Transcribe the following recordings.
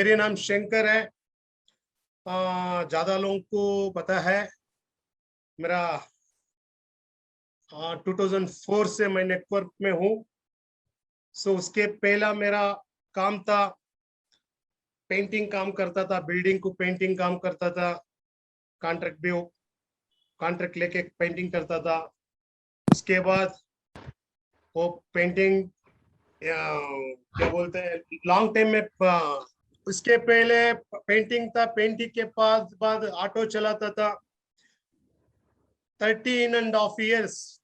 मेरे नाम शंकर है। ज्यादा लोगों को पता है मेरा 2004 से मैं नेटवर्क में हूँ। सो उसके पहला मेरा काम था, पेंटिंग काम करता था, बिल्डिंग को पेंटिंग काम करता था, कॉन्ट्रैक्ट भी कॉन्ट्रैक्ट लेके पेंटिंग करता था। उसके बाद वो पेंटिंग क्या बोलते हैं लॉन्ग टाइम में उसके पहले पेंटिंग था, पेंटिंग के बाद ऑटो चलाता था 13.5 years,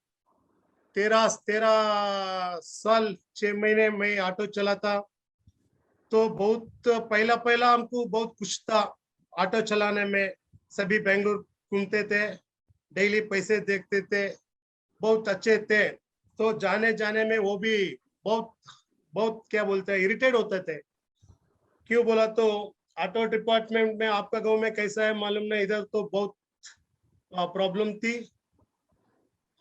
13 साल 6 महीने में ऑटो चलाता। तो बहुत पहला पहला हमको बहुत कुछ था ऑटो चलाने में। सभी बेंगलुरु घूमते थे, डेली पैसे देखते थे, बहुत अच्छे थे। तो जाने जाने में वो भी बहुत बहुत क्या बोलते हैं इरिटेट होते थे। क्यों बोला तो ऑटो डिपार्टमेंट में आपका गांव में कैसा है मालूम नहीं, इधर तो बहुत प्रॉब्लम थी।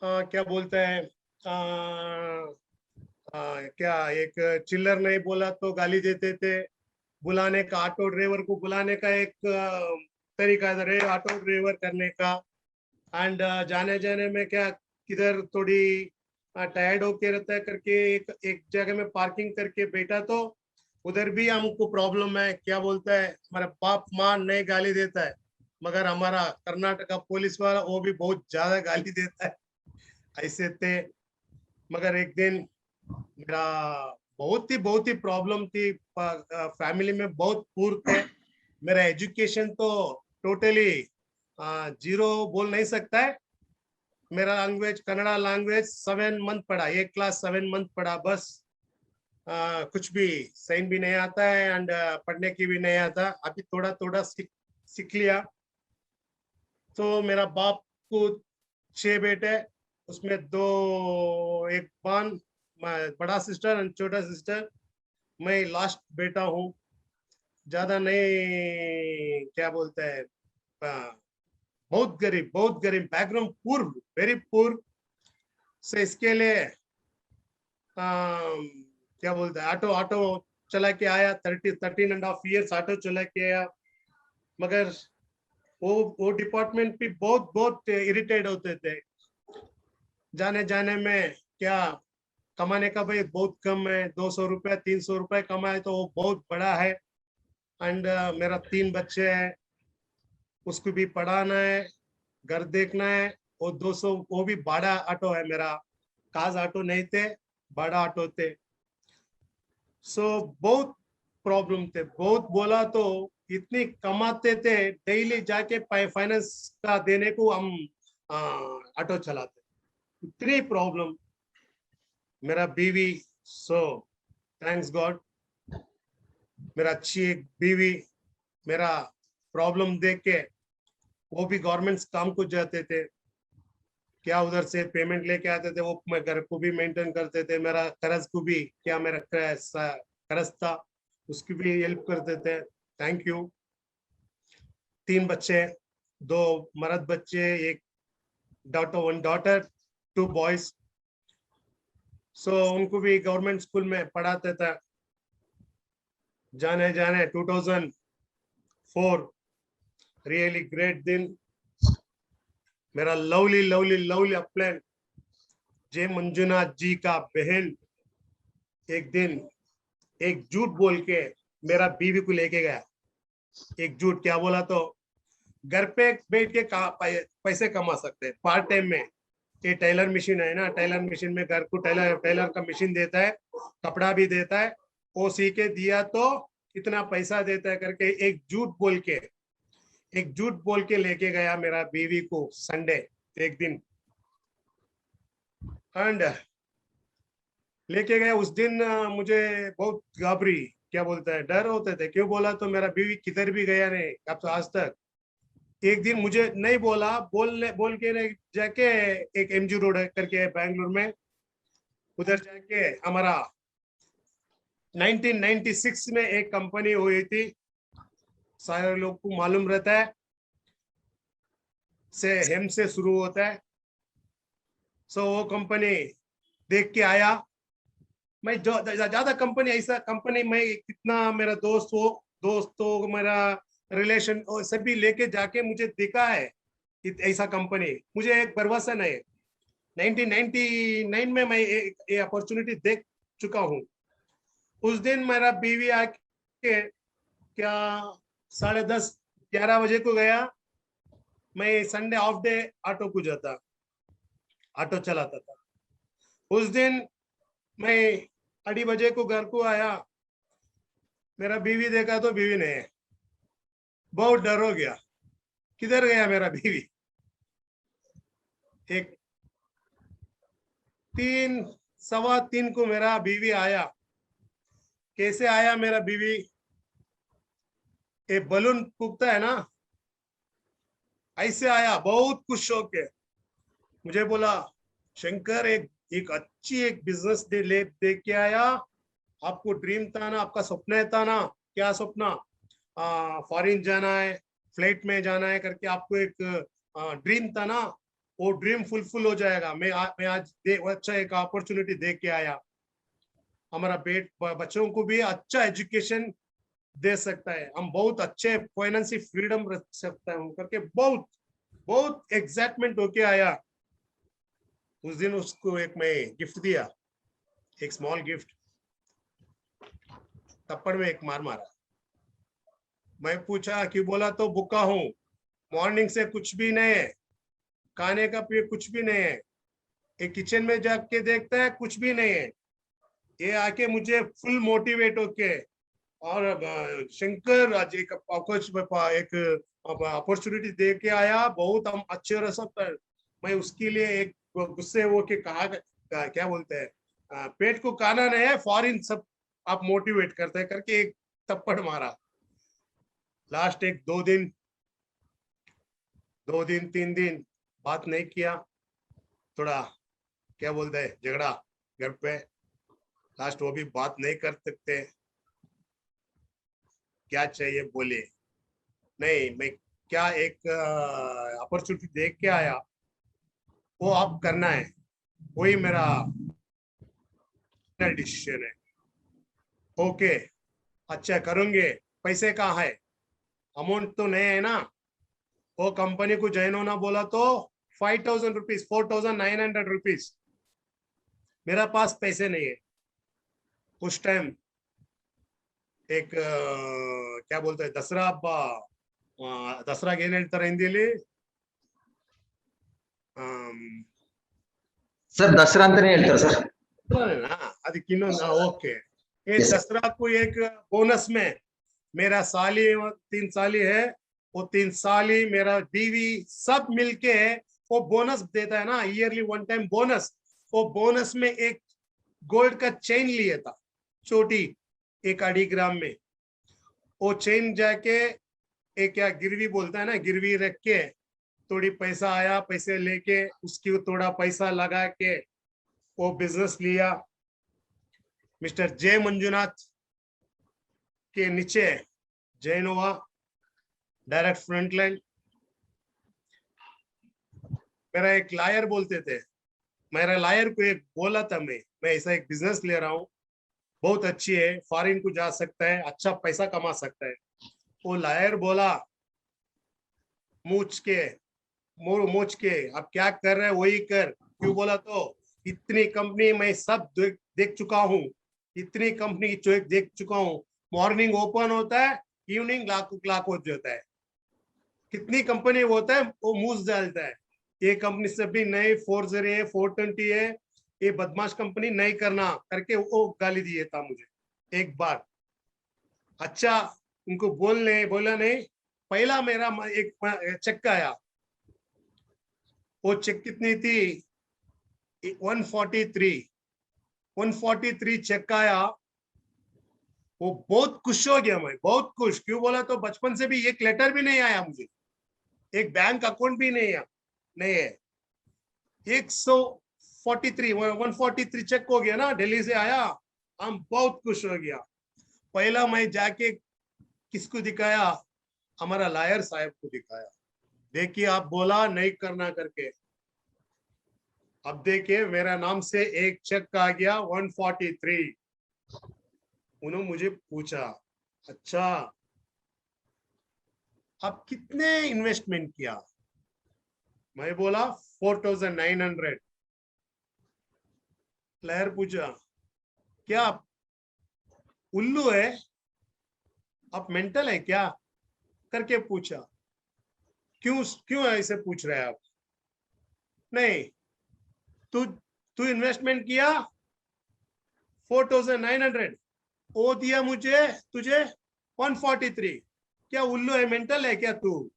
क्या बोलते हैं क्या एक चिल्लर नहीं बोला तो गाली देते थे। बुलाने का ऑटो ड्राइवर को बुलाने का एक तरीका है ऑटो ड्राइवर करने का। एंड जाने जाने में क्या किधर थोड़ी टायर्ड होके रहता है करके एक जगह में पार्किंग करके बैठा तो उधर भी हमको प्रॉब्लम है। क्या बोलता है हमारा बाप माँ नहीं गाली देता है, मगर हमारा कर्नाटका पुलिस वाला वो भी बहुत ज्यादा गाली देता है। ऐसे थे। मगर एक दिन मेरा बहुत ही प्रॉब्लम थी, फैमिली में बहुत पुअर थे। मेरा एजुकेशन तो टोटली जीरो बोल नहीं सकता है। मेरा लैंग्वेज कन्नड़ा लैंग्वेज 7 मंथ पढ़ा, एक क्लास 7 मंथ पढ़ा बस। कुछ भी साइन भी नहीं आता है एंड पढ़ने की भी नहीं आता। अभी थोड़ा थोड़ा सीख लिया। तो मेरा बाप को 6 बेटे, उसमें दो, एक बहन, बड़ा सिस्टर एंड छोटा सिस्टर। मैं लास्ट बेटा हूँ। ज्यादा नहीं क्या बोलते हैं बहुत गरीब बैकग्राउंड, पुअर, वेरी पुअर। से इसके लिए क्या बोलते हैं ऑटो ऑटो चला के आया, 13.5 years ऑटो चला के आया। मगर वो डिपार्टमेंट भी बहुत इरिटेट होते थे। जाने जाने में क्या कमाने का भाई बहुत कम है, 200 रुपये 300 रुपये कमाए तो वो बहुत बड़ा है। एंड मेरा 3 बच्चे हैं, उसको भी पढ़ाना है, घर देखना है। वो 200 वो भी बड़ा ऑटो है मेरा, काज ऑटो नहीं थे, बड़ा ऑटो थे। सो बहुत प्रॉब्लम थे, बहुत बोला तो इतनी कमाते थे, डेली जाके फाइनेंस का देने को हम ऑटो चलाते। इतनी प्रॉब्लम। मेरा बीवी, सो थैंक्स गॉड, मेरा अच्छी एक बीवी। मेरा प्रॉब्लम देख के वो भी गवर्नमेंट काम को जाते थे, क्या उधर से पेमेंट लेके आते थे, वो मैं घर को भी मेंटेन करते थे। मेरा कर्ज को भी क्या मेरा कर्ज था उसकी भी हेल्प करते थे। Thank you. 3 बच्चे, 2 मर्द बच्चे, एक डॉटर, 1 डॉटर, 2 बॉयज। सो उनको भी गवर्नमेंट स्कूल में पढ़ाते था। जाने जाने 2004 रियली ग्रेट दिन। मेरा लवली लवली लवली अपलैन जय मंजुनाथ जी का बहन एक दिन एक झूठ बोल के मेरा बीवी को लेके गया। एक झूठ क्या बोला तो घर पे बैठ के पैसे कमा सकते हैं पार्ट टाइम में। ये टेलर मशीन है ना, टेलर मशीन में घर को टेलर का मशीन देता है, कपड़ा भी देता है। वो सी के दिया तो इतना पैसा देता है करके एक झूठ बोल के लेके गया मेरा बीवी को संडे एक दिन। एंड लेके गया उस दिन मुझे बहुत घबरी, क्या बोलता है डर होते थे। क्यों बोला तो मेरा बीवी किधर भी गया नहीं अब तो आज तक। एक दिन मुझे नहीं बोला, बोल के नहीं जाके एक एमजी रोड करके है बैंगलोर में, उधर जाके हमारा 1996 में एक कंपनी हुई थी, सारे लोग को मालूम रहता है, से हेम से शुरू होता है। सो वो कंपनी देख के आया। मैं जो ज्यादा कंपनी ऐसा कंपनी में कितना मेरा दोस्त हो दोस्तों मेरा रिलेशन सभी लेके जाके मुझे दिखा है ऐसा कंपनी, मुझे एक भरोसा नहीं है। 1999 में मैं ये अपॉर्चुनिटी देख चुका हूँ। उस दिन मेरा बीवी आके क्या 10:30 11 बजे को गया। मैं संडे ऑफ डे ऑटो को जाता, ऑटो चलाता था। उस दिन मैं 2:30 बजे को घर को आया, मेरा बीवी देखा तो बीवी नहीं है। बहुत डर हो गया, किधर गया मेरा बीवी। एक 3 सवा 3 को मेरा बीवी आया। कैसे आया मेरा बीवी, ये बलून फूकता है ना, ऐसे आया बहुत खुश होके। मुझे बोला शंकर एक अच्छी एक बिजनेस दे के आया। आपको ड्रीम था ना, आपका सपना था ना, क्या सपना, फॉरेन जाना है, फ्लाइट में जाना है करके आपको एक ड्रीम था ना, वो ड्रीम फुलफिल हो जाएगा। मैं आज अच्छा एक अपॉर्चुनिटी दे के आया। हमारा बच्चों को भी अच्छा एजुकेशन दे सकता है, हम बहुत अच्छे फाइनेंशियल फ्रीडम रख सकता है करके बहुत बहुत एक्साइटमेंट होके आया। उस दिन उसको एक मैं गिफ्ट दिया, एक स्मॉल गिफ्ट। थप्पड़ में एक मार मारा। मैं पूछा कि बोला तो भूखा हूँ, मॉर्निंग से कुछ भी नहीं है, खाने का पे कुछ भी नहीं है। एक किचन में जाके देखता है कुछ भी नहीं है। ये आके मुझे फुल मोटिवेट होके और शंकर आज एक अपॉर्चुनिटी दे के आया, बहुत हम अच्छे रह सकते हैं। मैं उसके लिए एक गुस्से वो के कहा क्या बोलते हैं, पेट को खाना नहीं है, फॉरिन सब आप मोटिवेट करते हैं करके एक थप्पड़ मारा। लास्ट एक 2 दिन 3 दिन बात नहीं किया, थोड़ा क्या बोलते हैं झगड़ा घर पे। लास्ट वो भी बात नहीं कर सकते, क्या चाहिए बोले। नहीं मैं क्या एक अपॉर्चुनिटी देख के आया, वो आप करना है, वही मेरा डिसीजन है। ओके अच्छा करूंगे। पैसे कहाँ है, अमाउंट तो नहीं है ना। वो कंपनी को ज्वाइन होना बोला तो 5,000 रुपीज, 4,900 रुपीज। मेरा पास पैसे नहीं है उस टाइम। एक क्या बोलते हैं दसरा हब्बा, दसराಗೆ ಏನ್ ಹೇಳ್ತಾರೆ ಹಿಂದಿಲಿ, सर दसरा अंताने ಹೇಳ್ತಾರೆ सर। ಅದಕ್ಕೆ ಇನ್ನೊಂದು ओके। ये Yes, sir. दसरा को एक बोनस में मेरा साली 3 साली है, वो 3 साली मेरा बीवी सब मिलके वो बोनस देता है ना, ईयरली 1 टाइम बोनस। वो बोनस में एक गोल्ड का चेन लिए था, छोटी 1 2 ग्राम में। वो चेन जाके एक क्या गिरवी बोलता है ना, गिरवी रख के थोड़ी पैसा आया, पैसे लेके उसकी थोड़ा पैसा लगा के वो बिजनेस लिया। मिस्टर जे मंजुनाथ के नीचे जैनोवा डायरेक्ट फ्रंटलाइन। मेरा एक लायर बोलते थे, मेरा लायर को एक बोला था, मैं ऐसा एक बिजनेस ले रहा हूँ, बहुत अच्छी है, फॉरेन को जा सकता है, अच्छा पैसा कमा सकता है। वो लायर बोला मूछ के मोच के अब क्या कर रहे हैं वही कर। क्यों बोला तो इतनी कंपनी मैं सब देख चुका हूँ, इतनी कंपनी जो देख चुका हूँ। मॉर्निंग ओपन होता है, इवनिंग क्लाक हो जाता है। कितनी कंपनी होता है वो मूस डालता है। ये कंपनी से भी नई 40 है, 420 है, ये बदमाश कंपनी नहीं करना करके वो गाली दिए था मुझे एक बार। अच्छा उनको बोला नहीं। पहला मेरा एक चेक आया, वो चेक कितनी थी 143 चेक आया। वो बहुत खुश हो गया, मैं बहुत खुश। क्यों बोला तो बचपन से भी एक लेटर भी नहीं आया मुझे, एक बैंक अकाउंट भी नहीं है। 143 चेक हो गया ना, दिल्ली से आया, हम बहुत खुश हो गया। पहला मैं जाके किसको दिखाया, हमारा लायर साहब को दिखाया। देखिए आप बोला नहीं करना करके, अब देखिए मेरा नाम से एक चेक आ गया 143। उन्होंने मुझे पूछा अच्छा आप कितने इन्वेस्टमेंट किया? मैं बोला 4,900। प्लेयर पूछा क्या आप उल्लू है, आप मेंटल है क्या करके पूछा। क्यों क्यों ऐसे पूछ रहे हैं आप? नहीं, तू तू इन्वेस्टमेंट किया 4,900, वो दिया मुझे तुझे 143। क्या उल्लू है, मेंटल है क्या तू?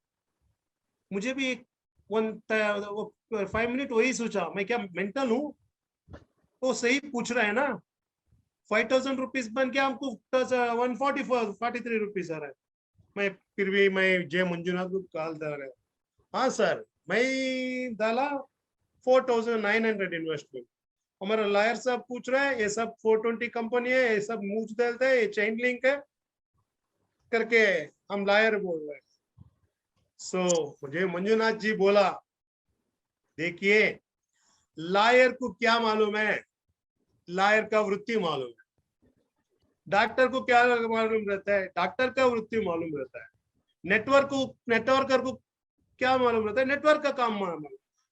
मुझे भी 5 मिनट वही सोचा, मैं क्या मेंटल हूँ? वो सही पूछ रहा है ना। 5,000 रुपीज बन के हमको 143 आ रहा है। मैं फिर भी मैं जय मंजुनाथ को कॉल दे रहा है। हाँ सर, मैं डाला 4,900 इन्वेस्टमेंट। हमारा लॉयर साहब पूछ रहे हैं ये सब 420 कंपनी है, ये सब मूव देते हैं, ये चेन लिंक है करके हम लॉयर बोल रहे हैं। सो मुझे मंजुनाथ जी बोला, देखिए लॉयर को क्या मालूम है, लॉयर का वृत्ति मालूम है। डॉक्टर को क्या मालूम रहता है, डॉक्टर का वृत्ति मालूम रहता है। नेटवर्कर को क्या मालूम रहता है, नेटवर्क का काम मालूम।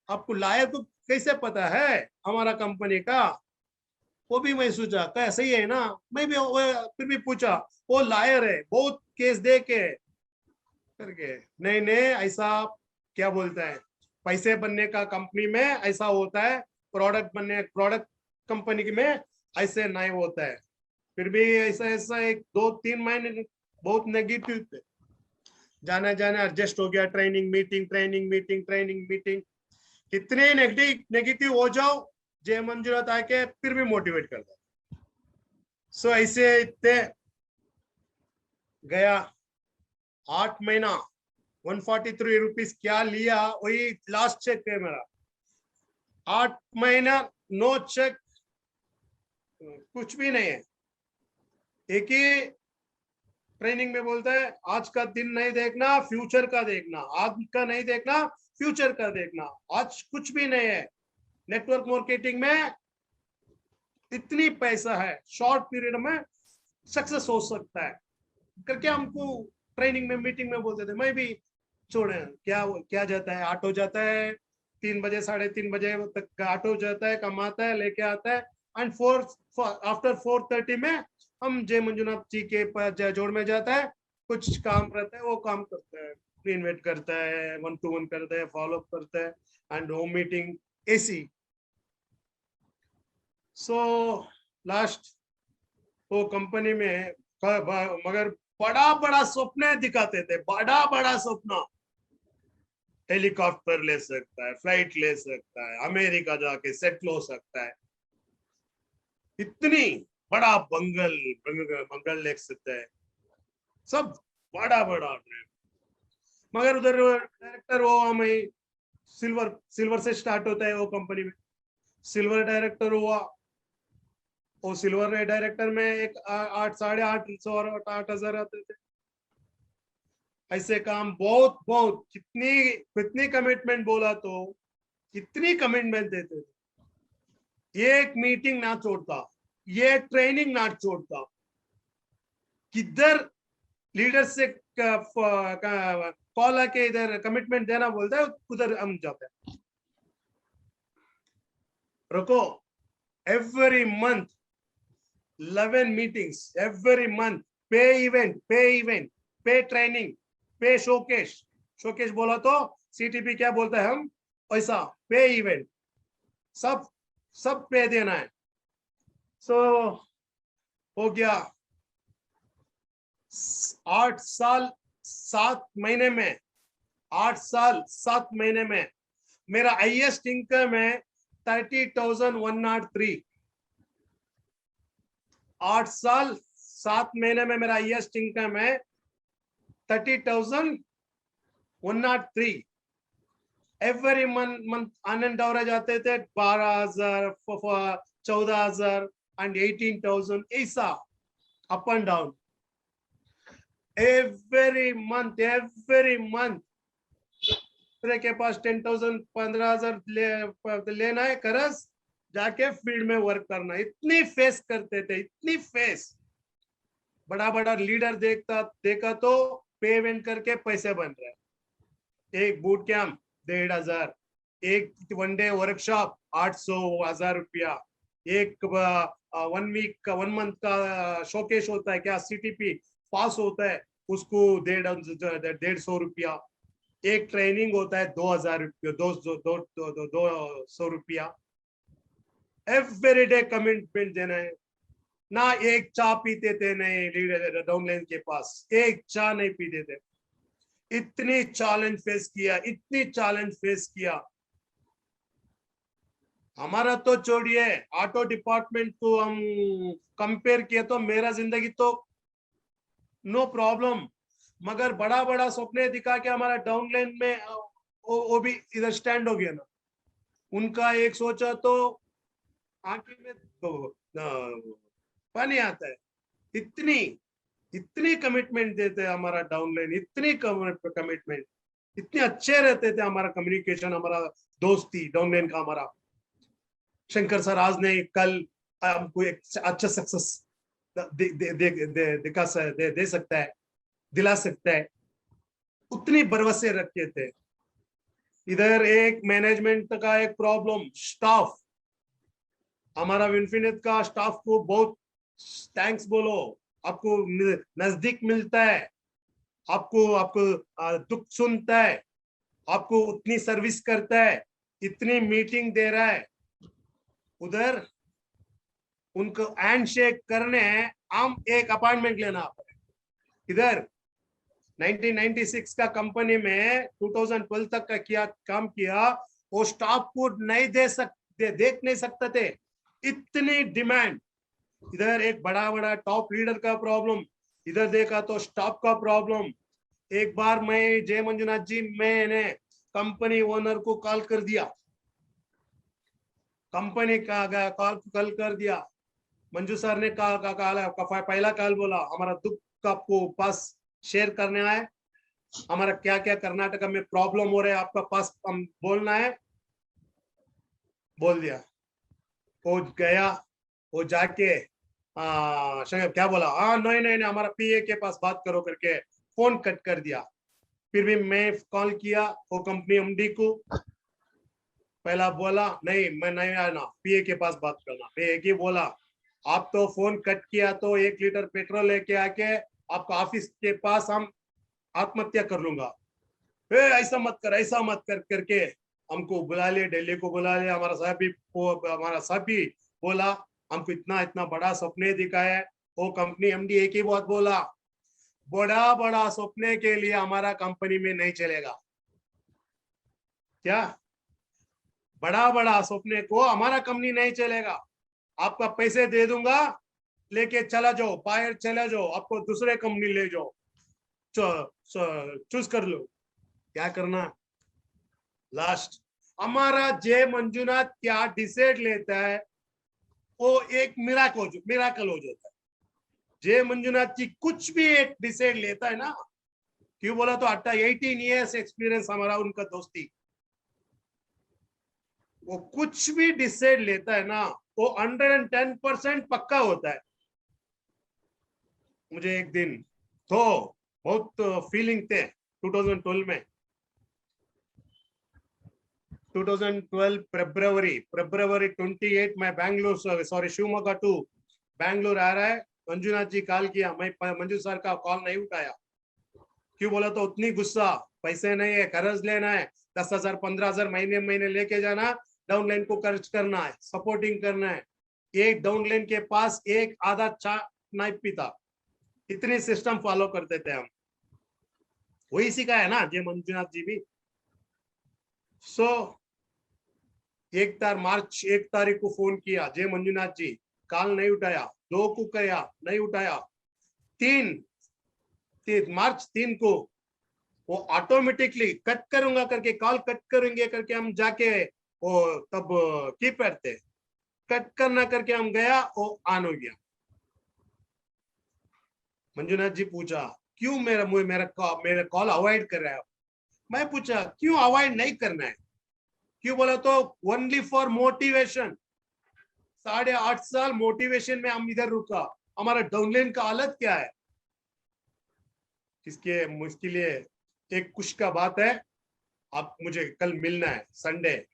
आपको लॉयर को कैसे पता है हमारा कंपनी का? वो भी मैं सोचा क्या सही है ना। मैं भी फिर भी पूछा, वो लॉयर है, बहुत केस दे के करके। नहीं नहीं, ऐसा क्या बोलता है, पैसे बनने का कंपनी में ऐसा होता है, प्रोडक्ट कंपनी में ऐसे नहीं होता है। फिर भी ऐसा ऐसा 1 2 3 महीने बहुत नेगेटिव थे। जाना जाना एडजस्ट हो गया, ट्रेनिंग मीटिंग। कितने नेगेटिव हो जाओ, जय मंजुनाथ आके फिर भी मोटिवेट कर दो। सो ऐसे इतने गया 8 महीना 143 रुपीज क्या लिया, वही लास्ट चेक है मेरा। 8 महीना नो चेक, कुछ भी नहीं है। एक ही ट्रेनिंग में बोलता है आज का दिन नहीं देखना, फ्यूचर का देखना। आज का नहीं देखना, फ्यूचर का देखना। आज कुछ भी नहीं है। नेटवर्क मार्केटिंग में इतनी पैसा है, शॉर्ट पीरियड में सक्सेस हो सकता है करके हमको ट्रेनिंग में मीटिंग में बोलते थे। मैं भी छोड़े, क्या क्या जाता है, ऑटो जाता है 3 बजे 3:30 बजे तक ऑटो जाता है, कमाता है, लेके आता है। एंड आफ्टर 4:30 में हम जय मंजुनाथ जी के पास जोड़ में जाता है, कुछ काम रहता है वो काम करता है, इन्वेट करता है, 1-to-1 करता है, फॉलो अप करता है, and home meeting AC. So last वो कंपनी में मगर बड़ा बड़ा स्वप्न दिखाते थे, बड़ा बड़ा स्वप्न। हेलीकॉप्टर ले सकता है, फ्लाइट ले सकता है, अमेरिका जाके सेटल हो सकता है, इतनी बड़ा बंगल ले सकता है, सब बड़ा बड़ा। मगर उधर डायरेक्टर वो हमें सिल्वर से स्टार्ट होता है वो कंपनी में। सिल्वर डायरेक्टर हुआ, वो सिल्वर डायरेक्टर में एक 8 850 और 8,000 आते थे। ऐसे काम बहुत बहुत कितनी कितनी कमिटमेंट बोला तो कितनी कमिटमेंट देते थे। एक मीटिंग ना छोड़ता, ये ट्रेनिंग ना छोड़ता। किधर लीडर से कॉल आके इधर कमिटमेंट देना बोलता है, उधर हम जाते हैं। रुको, every month 11 meetings, every month पे इवेंट पे ट्रेनिंग पे शोकेश बोला तो सीटीपी क्या बोलता है हम ऐसा, पे इवेंट, सब पे देना है। सो हो गया 8 साल 7 महीने में, 8 साल 7 महीने में मेरा हाईएस्ट इनकम है 30,103। 8 साल 7 महीने में मेरा हाईएस्ट इनकम है 30,103। एवरी मंथ आनंद दौरा जाते थे 12,000 14,000 एंड 18,000 ऐसा up and down. Every month तेरे के पास 10,000 15,000 लेना है करस, जाके फील्ड में वर्क करना। इतनी फेस करते थे, इतनी फेस। बड़ा बड़ा लीडर देखा तो पेमेंट करके पैसे बन रहे हैं। एक बूट कैंप 1500, एक 1 डे वर्कशॉप 800 1000 रुपया, एक 1 वीक का 1 मंथ का शोकेश होता है क्या, CTP पास होता है, उसको 150 रुपया, एक ट्रेनिंग होता है 2000 रुपया, 200 रुपया। एवरी डे कमिटमेंट देना है ना। एक चाय पीते थे नहीं लीडर डाउनलाइन के पास, एक चाय नहीं पीते थे। इतनी चैलेंज फेस किया, इतनी चैलेंज फेस किया। हमारा तो छोड़िए, ऑटो डिपार्टमेंट को हम कंपेयर किए तो मेरा जिंदगी तो नो प्रॉब्लम, मगर बड़ा बड़ा सपने दिखा के हमारा डाउनलाइन में वो भी इधर स्टैंड हो गया ना। उनका एक सोचा तो आंखें में तो पानी आता है। इतनी इतनी कमिटमेंट देते हैं हमारा डाउनलाइन, इतनी कमिटमेंट, इतने अच्छे रहते थे हमारा कम्युनिकेशन, हमारा दोस्ती डाउनलाइन का। हमारा शंकर सर आज नहीं कल हमको एक अच्छा सक्सेस दे सकता है, दिला सकता है, उतनी भरोसे रखे थे। इधर एक मैनेजमेंट का एक प्रॉब्लम, स्टाफ, हमारा विनफिनिट का स्टाफ को बहुत थैंक्स बोलो। आपको नजदीक मिलता है, आपको आपको दुख सुनता है, आपको उतनी सर्विस करता है, इतनी मीटिंग दे रहा है। उधर उनको हैंड शेक करने हम एक अपॉइंटमेंट लेना पड़े। इधर 1996 का कंपनी में 2012 तक का किया काम किया, वो स्टाफ को नहीं देख नहीं सकते थे, इतनी डिमांड। इधर एक बड़ा बड़ा टॉप लीडर का प्रॉब्लम, इधर देखा तो स्टाफ का प्रॉब्लम। एक बार मैं जय मंजुनाथ जी, मैंने कंपनी ओनर को कॉल कर दिया, कंपनी का कॉल कर दिया। मंजू सर ने पहला कॉल बोला, हमारा दुख आपको पास शेयर करने आए, हमारा क्या क्या कर्नाटक में प्रॉब्लम हो रहा है आपका पास हम बोलना है। बोल दिया, वो गया, वो जाके क्या बोला, हाँ नहीं नहीं नहीं हमारा PA के पास बात करो करके फोन कट कर दिया। फिर भी मैं कॉल किया वो कंपनी MD को, पहला बोला नहीं मैं नहीं आना, PA के पास बात करना। मैं एक ही बोला, आप तो फोन कट किया तो 1 लीटर पेट्रोल लेके आके आपका ऑफिस के पास हम आत्महत्या कर लूंगा। ऐसा मत कर, ऐसा मत कर करके हमको बुला लिया, दिल्ली को बुला लिया। हमारा साहब भी बोला, हमको इतना इतना बड़ा सपने दिखाया है। वो कंपनी MD एक ही बात बोला, बड़ा बड़ा सपने के लिए हमारा कंपनी में नहीं चलेगा। क्या बड़ा बड़ा सपने को हमारा कंपनी नहीं चलेगा, आपका पैसे दे दूंगा, लेके चला जाओ, बाहर चला जाओ, आपको दूसरे कंपनी ले जाओ, चूज कर लो क्या करना। लास्ट हमारा जय मंजुनाथ क्या डिसाइड लेता है, वो एक मिराकल हो जाता है। जय मंजुनाथ जी कुछ भी एक डिसाइड लेता है ना, क्यों बोला तो 18 इयर्स एक्सपीरियंस हमारा उनका दोस्ती। वो कुछ भी डिसाइड लेता है ना, वो 110% पक्का होता है। मुझे एक दिन तो बहुत फीलिंग थे 2012 में, 2012 फरवरी 28 में बैंगलोर शिवमोगा टू बैंगलोर आ रहा है। मंजुनाथ जी कॉल किया, मैं मंजू सर का कॉल नहीं उठाया। क्यों बोला तो उतनी गुस्सा, पैसे नहीं है, कर्ज लेना है, 10,000 15,000 महीने महीने लेके जाना, डाउनलाइन को खर्च करना है, सपोर्टिंग करना है। एक डाउनलाइन के पास एक आधा चाय नहीं पीता, इतनी सिस्टम फॉलो करते थे हम। वही सिखाया ना जय मंजुनाथ जी भी। मार्च 1 तारीख को फोन किया जय मंजुनाथ जी, कॉल नहीं उठाया। 2 को किया नहीं उठाया। 3 मार्च 3 को वो ऑटोमेटिकली कट करूंगा करके, कॉल कट करेंगे करके हम जाके वो तब कीपैड थे, कट करना करके हम गया, वो ऑन हो गया। मंजुनाथ जी पूछा क्यों मेरा कॉल अवॉइड कर रहा है। मैं पूछा क्यों अवॉइड नहीं करना है, क्यों बोला तो ओनली फॉर मोटिवेशन। 8.5 साल मोटिवेशन में हम इधर रुका, हमारा डाउनलाइन का हालत क्या है। किसके मुझके लिए एक खुश का बात है, आप मुझे कल मिलना है संडे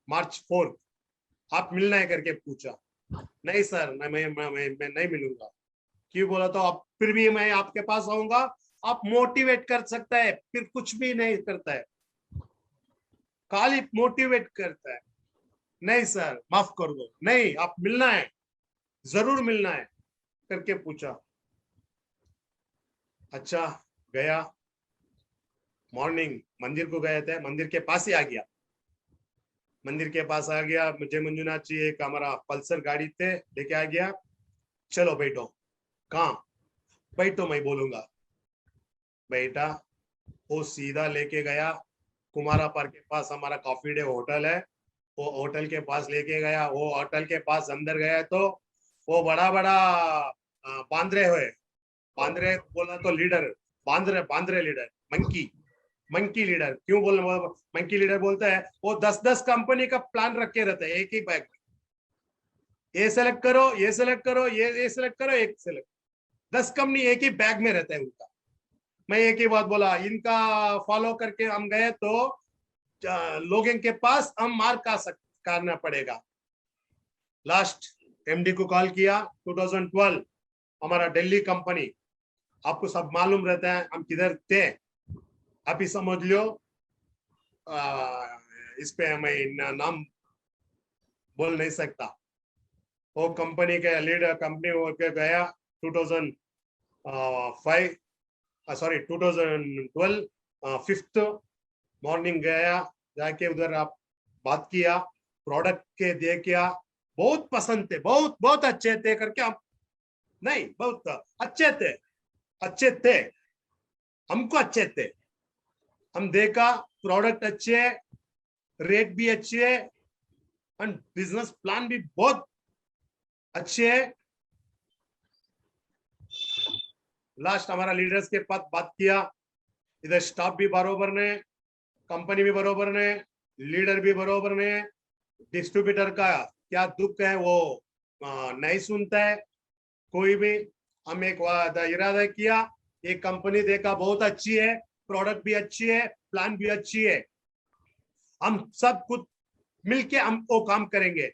मार्च 4, आप मिलना है करके पूछा। नहीं सर, मैं नहीं मिलूंगा। क्यों बोला? तो आप फिर भी मैं आपके पास आऊंगा, आप मोटिवेट कर सकता है, फिर कुछ भी नहीं करता है, खाली मोटिवेट करता है। नहीं सर माफ कर दो, नहीं आप मिलना है, जरूर मिलना है करके पूछा। अच्छा, गया, मॉर्निंग मंदिर को गए थे, मंदिर के पास ही आ गया, मंदिर के पास आ गया। मुझे मंजुनाथ जी एक हमारा पल्सर गाड़ी थे, लेके आ गया। चलो बैठो। कहाँ? बैठो मैं बोलूंगा। बैठा, वो सीधा लेके गया कुमारा पार्क के पास, हमारा कॉफी डे होटल है, वो होटल के पास लेके गया। वो होटल के पास अंदर गया तो वो बड़ा बड़ा बांद्रे हुए, बांद्रे बोला तो leader, Bandre Bandre leader, monkey, monkey leader. क्यों बोल मंकी लीडर बोलता है? वो 10-10 कंपनी का प्लान रखे रहते हैं एक ही बैग में, ये सेलेक्ट करो, ये सेलेक्ट करो, ये सेलेक्ट करो, एक सेलेक्ट, 10 कंपनी एक ही बैग में रहता है उनका। मैं एक ही बात बोला, इनका फॉलो करके हम गए तो लोगों के पास हम मार करना पड़ेगा। लास्ट एमडी को कॉल किया 2012, हमारा दिल्ली कंपनी, आपको सब मालूम रहता है हम किधर थे, आप ही समझ लो। इस पे मैं नाम बोल नहीं सकता। वो कंपनी के लीडर कंपनी होकर गया 2005, सॉरी 2012 5th मॉर्निंग गया, जाके उधर आप बात किया, प्रोडक्ट के दे किया, बहुत पसंद थे, बहुत बहुत अच्छे थे करके हम, नहीं बहुत अच्छे थे, अच्छे थे, हमको अच्छे थे। हम देखा प्रोडक्ट अच्छे है, रेट भी अच्छे है, एंड बिजनेस प्लान भी बहुत अच्छे है। लास्ट हमारा लीडर्स के पास बात किया, इधर स्टाफ भी बरोबर ने, कंपनी भी बरोबर ने, लीडर भी बरोबर ने, डिस्ट्रीब्यूटर का क्या दुख है वो नहीं सुनता है कोई भी। हम एक इरादा किया, एक कंपनी देखा बहुत अच्छी है, प्रोडक्ट भी अच्छी है, प्लान भी अच्छी है, हम सब कुछ मिलके हम वो काम करेंगे।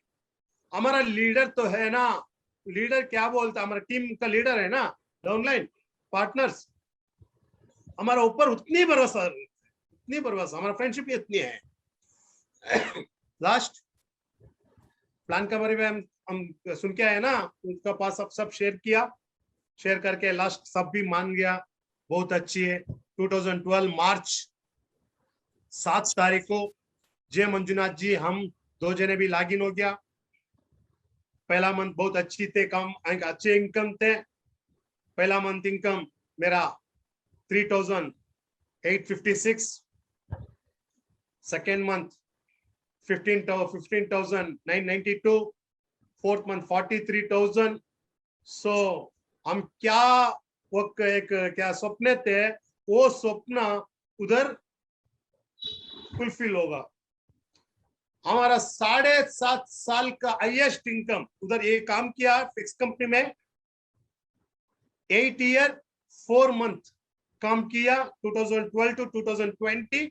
हमारा लीडर तो है ना, लीडर क्या बोलता, हमारा टीम का लीडर है ना, डाउनलाइन पार्टनर्स, हमारा ऊपर उतनी भरोसा, उतनी भरोसा, हमारा फ्रेंडशिप इतनी है। लास्ट प्लान के बारे में हम सुन के आए ना, उनका पास सब शेयर किया, शेयर करके लास्ट सब भी मान गया, बहुत अच्छी है। 2012 मार्च 7 तारीख को जय मंजुनाथ जी हम 2 जने भी लॉग इन हो गया। पहला मंथ बहुत अच्छी थे, कम अच्छे इनकम थे। पहला मंथ इनकम मेरा 3,856, सेकेंड मंथ 15,992, फोर्थ मंथ 43,000। सो हम क्या वो एक क्या सपने थे, वो सपना उधर फुलफिल होगा। हमारा 7.5 साल का हाईएस्ट इनकम उधर ये काम किया फिक्स कंपनी में, 8 ईयर 4 मंथ काम किया 2012 to 2020।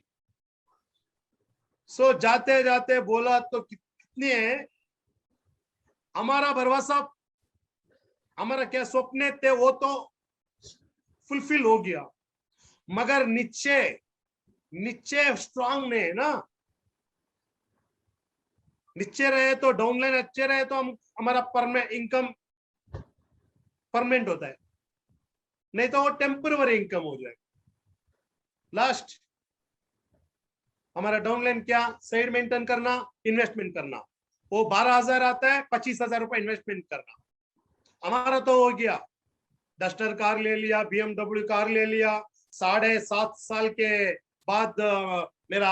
सो जाते जाते बोला तो कितने है, हमारा भरोसा, हमारा क्या सपने थे वो तो फुलफिल हो गया, मगर नीचे नीचे स्ट्रांग ने ना, नीचे रहे तो डाउनलाइन अच्छे रहे तो हम हमारा परमानेंट इनकम परमानेंट होता है, नहीं तो वो टेम्पररी इनकम हो जाएगा। लास्ट हमारा डाउनलाइन क्या, साइड मेंटेन करना, इन्वेस्टमेंट करना, वो 12,000 आता है, 25,000 रुपए इन्वेस्टमेंट करना, हमारा तो हो गया। डस्टर कार ले लिया, BMW कार ले लिया। 7.5 साल के बाद मेरा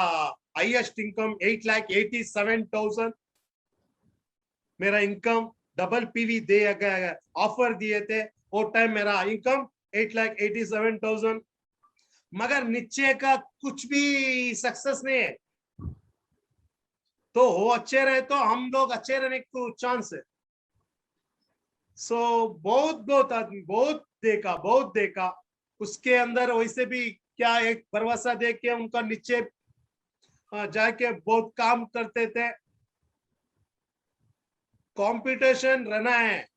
हाईएस्ट इनकम 8,87,000 मेरा इनकम, डबल PV दे ऑफर दिए थे, वो टाइम मेरा इनकम 8,87,000, मगर नीचे का कुछ भी सक्सेस नहीं है। तो वो अच्छे रहे तो हम लोग अच्छे रहने को चांस है। सो बहुत बहुत आदमी बहुत देखा उसके अंदर वैसे भी क्या एक भरोसा दे के उनका नीचे जाके बहुत काम करते थे। कंपटीशन रहना है,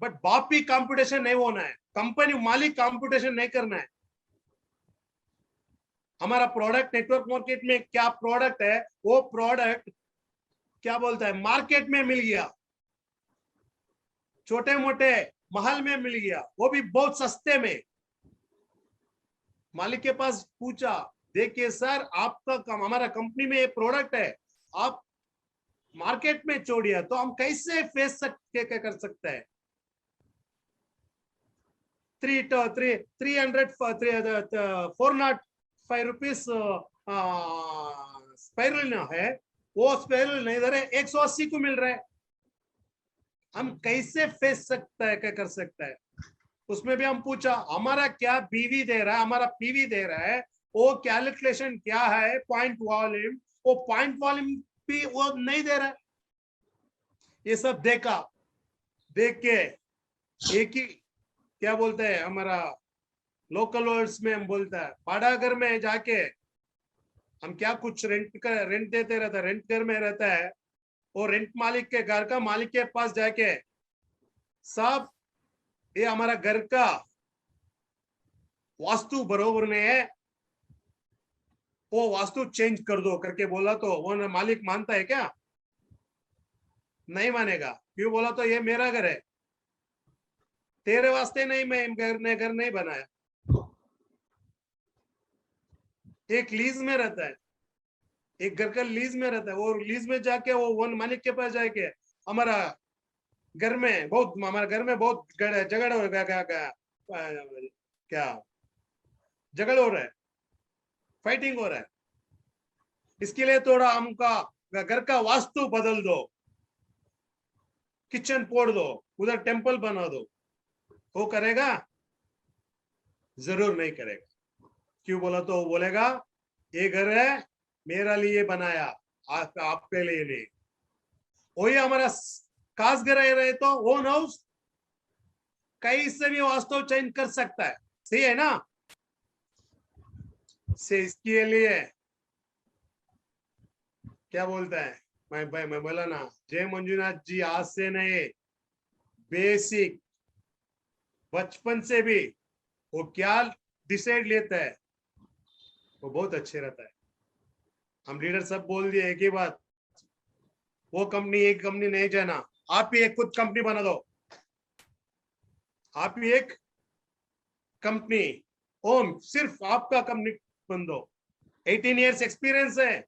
बट बाप भी कंपटीशन नहीं होना है, कंपनी मालिक कंपटीशन नहीं करना है। हमारा प्रोडक्ट नेटवर्क मार्केट में क्या प्रोडक्ट है, वो प्रोडक्ट क्या बोलता है मार्केट में मिल गया, छोटे मोटे महल में मिल गया, वो भी बहुत सस्ते में। मालिक के पास पूछा, देखिए सर आपका हमारा कंपनी में ये प्रोडक्ट है, आप मार्केट में छोड़िए तो हम कैसे फेस कर सकते हैं। 405 रुपीज स्पाइरल है, वो स्पाइरल नहीं इधर 180 को मिल रहा है। हम कैसे फेस सकता है, क्या कर सकता है। उसमें भी हम पूछा हमारा क्या बीवी दे रहा है, हमारा पीवी दे रहा है, वो कैलकुलेशन क्या है, पॉइंट वॉल्यूम, वो पॉइंट वॉल्यूम भी वो नहीं दे रहा है। ये सब देखा, देख के एक ही क्या बोलते हैं हमारा लोकल वर्ड्स में हम बोलता है, बड़ा घर में जाके हम क्या कुछ रेंट देते रहता है, रेंट घर में रहता है, वो रेंट मालिक के घर का मालिक के पास जाके साहब ये हमारा घर का वास्तु बरोबर नहीं है, वो वास्तु चेंज कर दो करके बोला तो वो मालिक मानता है क्या? नहीं मानेगा। क्यों? बोला तो ये मेरा घर है, तेरे वास्ते नहीं, मैं घर नहीं बनाया। एक लीज में रहता है, एक घर का लीज में रहता है, वो लीज में जाके वो वन मालिक के पास जाके हमारा घर में बहुत झगड़ा हो गया, क्या झगड़ा हो रहा है, फाइटिंग हो रहा है, इसके लिए थोड़ा हमका घर का वास्तु बदल दो, किचन फोड़ दो, उधर टेंपल बना दो। वो करेगा? जरूर नहीं करेगा। क्यों? बोला तो वो बोलेगा ये घर है मेरा लिए बनाया, आपके लिए नहीं। वही हमारा खास घर रहे तो ओन हाउस कहीं से भी वास्तव चेंज कर सकता है, सही है ना? से इसके लिए क्या बोलता है, मैं बोला ना, जय मंजुनाथ जी आज से नहीं, बेसिक बचपन से भी वो क्या डिसाइड लेता है वो बहुत अच्छे रहता है। हम लीडर सब बोल दिए एक ही बात, वो कंपनी एक कंपनी नहीं जाना, आप ही एक खुद कंपनी बना दो, आप ही एक कंपनी ओम सिर्फ आपका कंपनी बन दो। 18 इयर्स एक्सपीरियंस है,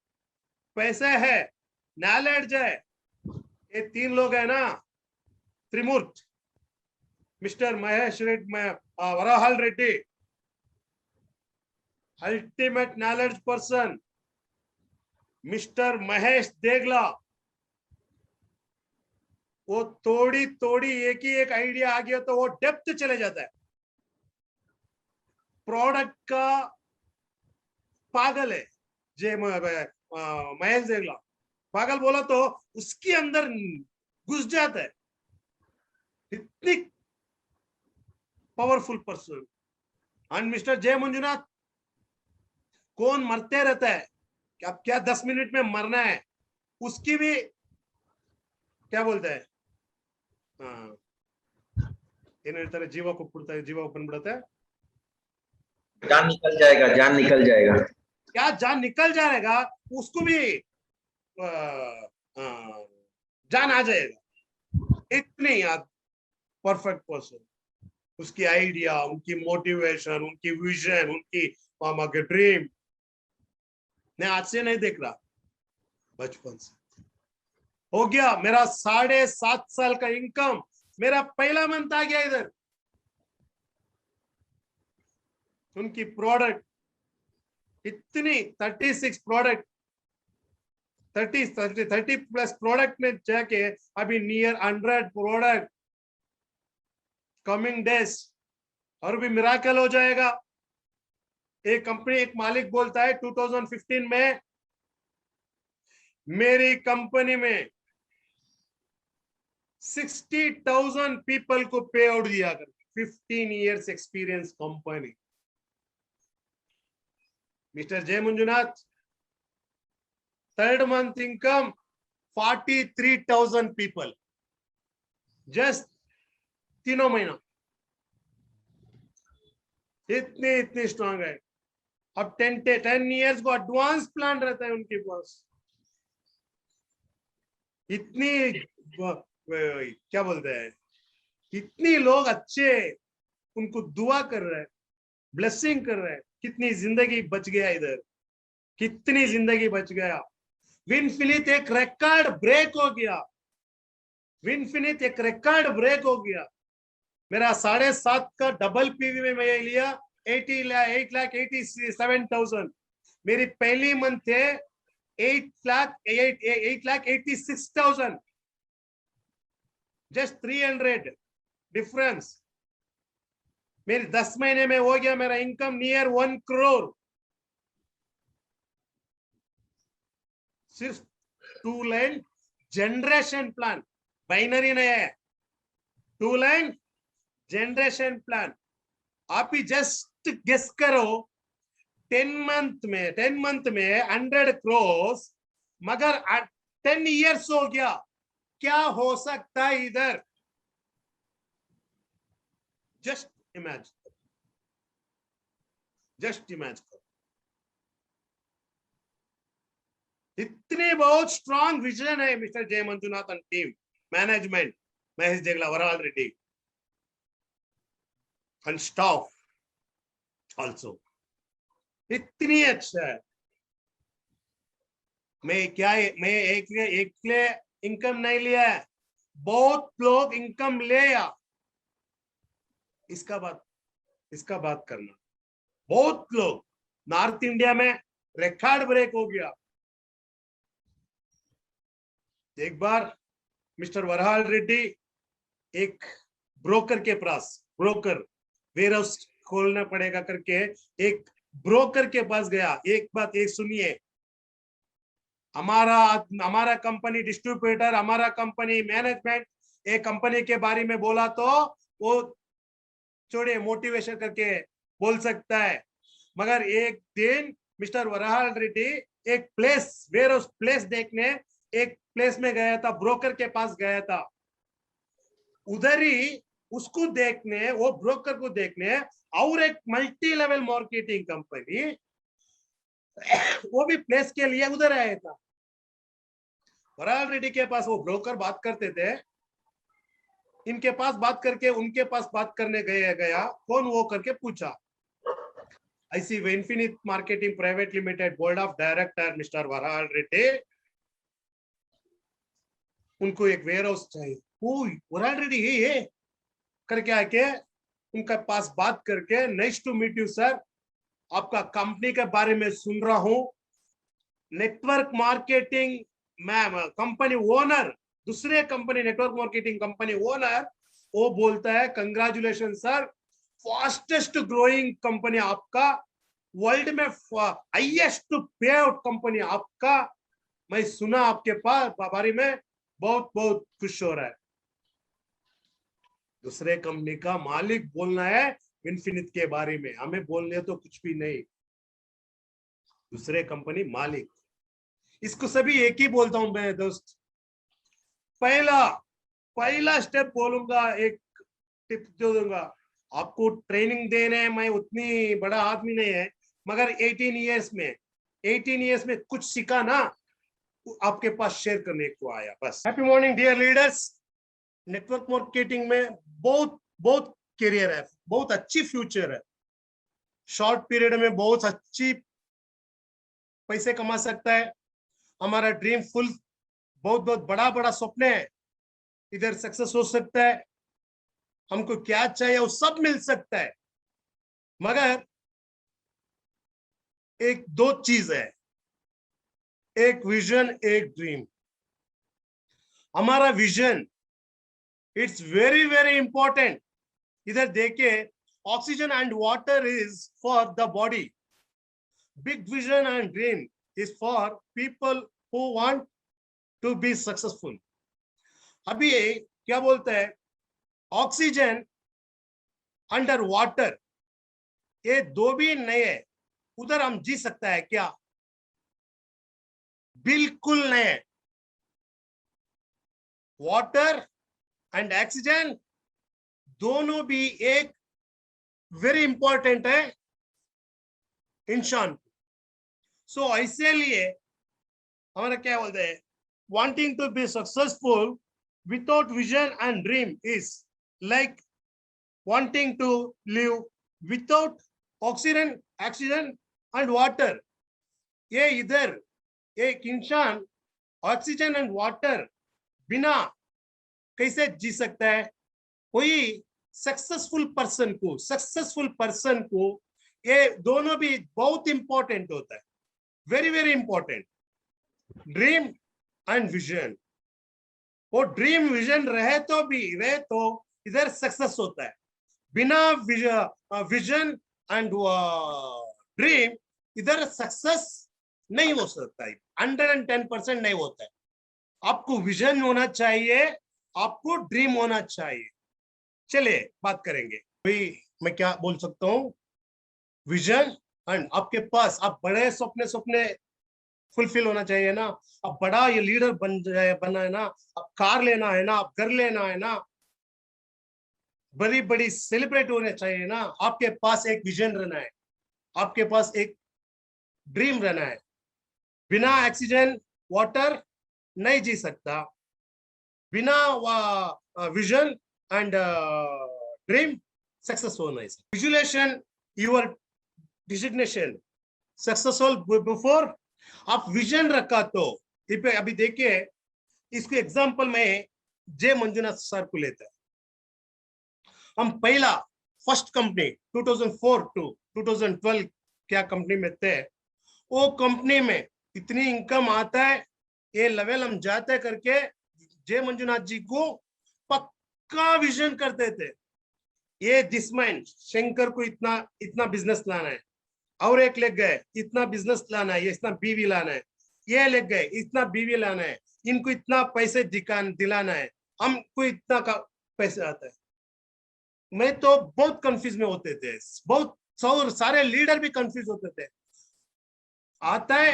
पैसा है, नॉलेज है, ये तीन लोग है ना, त्रिमूर्त mister Mahesh Reddy, Varahal Reddy, ultimate knowledge person mister Mahesh Degala, वो थोड़ी एक ही एक आइडिया आ गया तो वो डेप्थ चले जाता है। प्रोडक्ट का पागल है जे महेश देगला, पागल बोला तो उसके अंदर घुस जाता है, इतनी powerful person. And mister Jay Manjunath, कौन मरते रहता है कि अब क्या 10 मिनट में मरना है, उसकी भी क्या बोलता है, ಏನ್ ಹೇಳ್ತಾರೆ, ಜೀವ ಕೊಟ್ಬಿಡ್ತಾ ಜೀವ ಬಂದ್ಬಿಡುತ್ತೆ, जान निकल जाएगा, जान निकल जाएगा। क्या जान निकल जाएगा, उसको भी जान आ जाएगा। इतनी परफेक्ट पर्सन, उसकी आइडिया, उनकी मोटिवेशन, उनकी विजन, उनकी ड्रीम, मैं आज से नहीं देख रहा, बचपन से हो गया। मेरा 7.5 साल का इनकम, मेरा पहला मंथ आ गया इधर। उनकी प्रोडक्ट इतनी 36 प्रोडक्ट, 30 प्लस प्रोडक्ट में जाके अभी नियर 100 प्रोडक्ट कमिंग डेज, और भी मिराकल हो जाएगा। एक कंपनी, एक मालिक बोलता है 2015 में मेरी कंपनी में 60,000 पीपल को पे आउट दिया कर, 15 years experience company, Mr. J. Manjunath, third month income 43,000 people. Just तीनों महीना इतनी स्ट्रांग है. अब 10 years को एडवांस प्लान रहता है उनके पास. इतनी क्या बोलते हैं, इतनी लोग अच्छे उनको दुआ कर रहे हैं, ब्लेसिंग कर रहे हैं. कितनी जिंदगी बच गया इधर, कितनी जिंदगी बच गया. विनफिनिथ एक रिकॉर्ड ब्रेक हो गया. विनफिनिथ एक रिकॉर्ड ब्रेक हो गया. मेरा 7.5 का डबल पीवी में मैं लिया 8,87,000. मेरी पहली मंथ थे 8,86,000. Just 300 difference. मेरी 10 महीने में हो गया मेरा इनकम नियर 1 crore. सिर्फ 2 लाइन जनरेशन प्लान, बाइनरी नहीं है. 2 लाइन जनरेशन प्लान. आप ही जस्ट गेस करो 10 मंथ में 100 crores, मगर 10 years हो गया. क्या हो सकता है इधर? Just imagine, just imagine. इतनी बहुत स्ट्रॉन्ग विजन है mister Jay Manjunath and team, management, Mahesh Jegala, Varahal Reddy and staff also. इतनी अच्छा है. मैं एक इनकम नहीं लिया है, बहुत लोग इनकम लिया. इसका बात करना. बहुत लोग नॉर्थ इंडिया में रिकॉर्ड ब्रेक हो गया. एक बार मिस्टर वरहाल रेड्डी एक ब्रोकर के पास, ब्रोकर वेयर हाउस खोलना पड़ेगा करके एक ब्रोकर के पास गया. एक बात ये सुनिए, हमारा कंपनी डिस्ट्रीब्यूटर, हमारा कंपनी मैनेजमेंट एक कंपनी के बारे में बोला तो वो छोड़े मोटिवेशन करके बोल सकता है. मगर एक दिन मिस्टर वरहाल रेड्डी एक प्लेस, वेयर हाउस प्लेस देखने एक प्लेस में गया था, ब्रोकर के पास गया था. उधर ही उसको देखने, वो ब्रोकर को देखने, और एक मल्टी लेवल मार्केटिंग कंपनी वो भी प्लेस के लिए उधर आया था. वरहाल रेड्डी के पास वो ब्रोकर बात करते थे. इनके पास बात करके उनके पास बात करने गया कौन वो करके पूछा. ऐसी Winfinith marketing private limited board of director mister Varahal Reddy, उनको एक वेयर हाउस चाहिए. वरहाल रेड्डी ये करके आके उनके पास बात करके, nice to meet you sir, आपका कंपनी के बारे में सुन रहा हूं. Network marketing ma'am company owner, दूसरे company network marketing company owner, वो बोलता है congratulation sir, fastest growing company आपका, वर्ल्ड में हाईएस्ट पे आउट कंपनी आपका, मैं सुना आपके पास बारे में, बहुत बहुत खुश हो रहा है. दूसरे कंपनी का मालिक बोलना है विनफिनिथ के बारे में, हमें बोलने तो कुछ भी नहीं. दूसरे कंपनी मालिक, इसको सभी एक ही बोलता हूं मैं दोस्त. पहला स्टेप बोलूंगा, एक टिप जो दूंगा आपको, ट्रेनिंग देने मैं उतनी बड़ा आदमी नहीं है, मगर 18 इयर्स में कुछ सीखा ना, आपके पास शेयर करने को आया बस. Happy morning dear leaders. Network marketing में बहुत करियर है, बहुत अच्छी फ्यूचर है. शॉर्ट पीरियड में बहुत अच्छी पैसे कमा सकता है. हमारा ड्रीम फुल, बहुत बड़ा स्वप्न है, इधर सक्सेस हो सकता है. हमको क्या चाहिए वो सब मिल सकता है, मगर एक दो चीज है, एक विजन, एक ड्रीम. हमारा vision it's very very important. इधर देखिए, oxygen and water is for the body. Big vision and dream is for people who want to be successful. अभी क्या बोलते हैं, ऑक्सीजन अंडर वाटर, ये दो भी नहीं है. उधर हम जी सकता है क्या? बिल्कुल नहीं। वाटर एंड ऑक्सीजन दोनों भी एक वेरी इंपॉर्टेंट है इंसान। सो इसीलिए हमारा क्या बोलते हैं, wanting to be successful without vision and dream is like wanting to live without oxygen and water. ये इधर एक इंसान ऑक्सीजन एंड वाटर बिना कैसे जी सकता है? कोई सक्सेसफुल पर्सन को ये दोनों भी बहुत इंपॉर्टेंट होता है, very very important. Dream and vision, वो ड्रीम विजन रहे तो इधर सक्सेस होता है। बिना विजन एंड ड्रीम इधर सक्सेस नहीं हो सकता है, 110% नहीं होता है। आपको विजन होना चाहिए, आपको ड्रीम होना चाहिए। चलिए बात करेंगे भाई, मैं क्या बोल सकता हूँ, विजन एंड आपके पास आप बड़े सपने फुलफिल होना चाहिए ना। अब बड़ा ये लीडर बनना है ना, अब कार लेना है ना, अब घर लेना है ना, बड़ी बड़ी सेलिब्रेट होने चाहिए ना। आपके पास एक विजन रहना है, आपके पास एक ड्रीम रहना है। बिना ऑक्सीजन वाटर नहीं जी सकता, बिना विजन एंड ड्रीम सक्सेस हो नहीं सकता। Visualisation your designation successful before आप विजन रखा तो। अभी देखिए, इसको एग्जांपल में जे मंजुनाथ सर को लेते हैं। हम पहला फर्स्ट कंपनी 2004 टू 2012 क्या कंपनी में थे, वो कंपनी में इतनी इनकम आता है, ये लेवल हम जाते करके जय मंजुनाथ जी को पक्का विजन करते थे, ये दिस मैन शंकर को इतना बिजनेस लाना है, और एक लेग गए इतना बिजनेस लाना है, ये इतना बीवी लाना है, ये लेग गए इतना बीवी लाना है, इनको इतना पैसे दिलाना है, हमको इतना का पैसे आता है। मैं तो बहुत कंफ्यूज में होते थे, बहुत सारे लीडर भी कंफ्यूज होते थे। आता है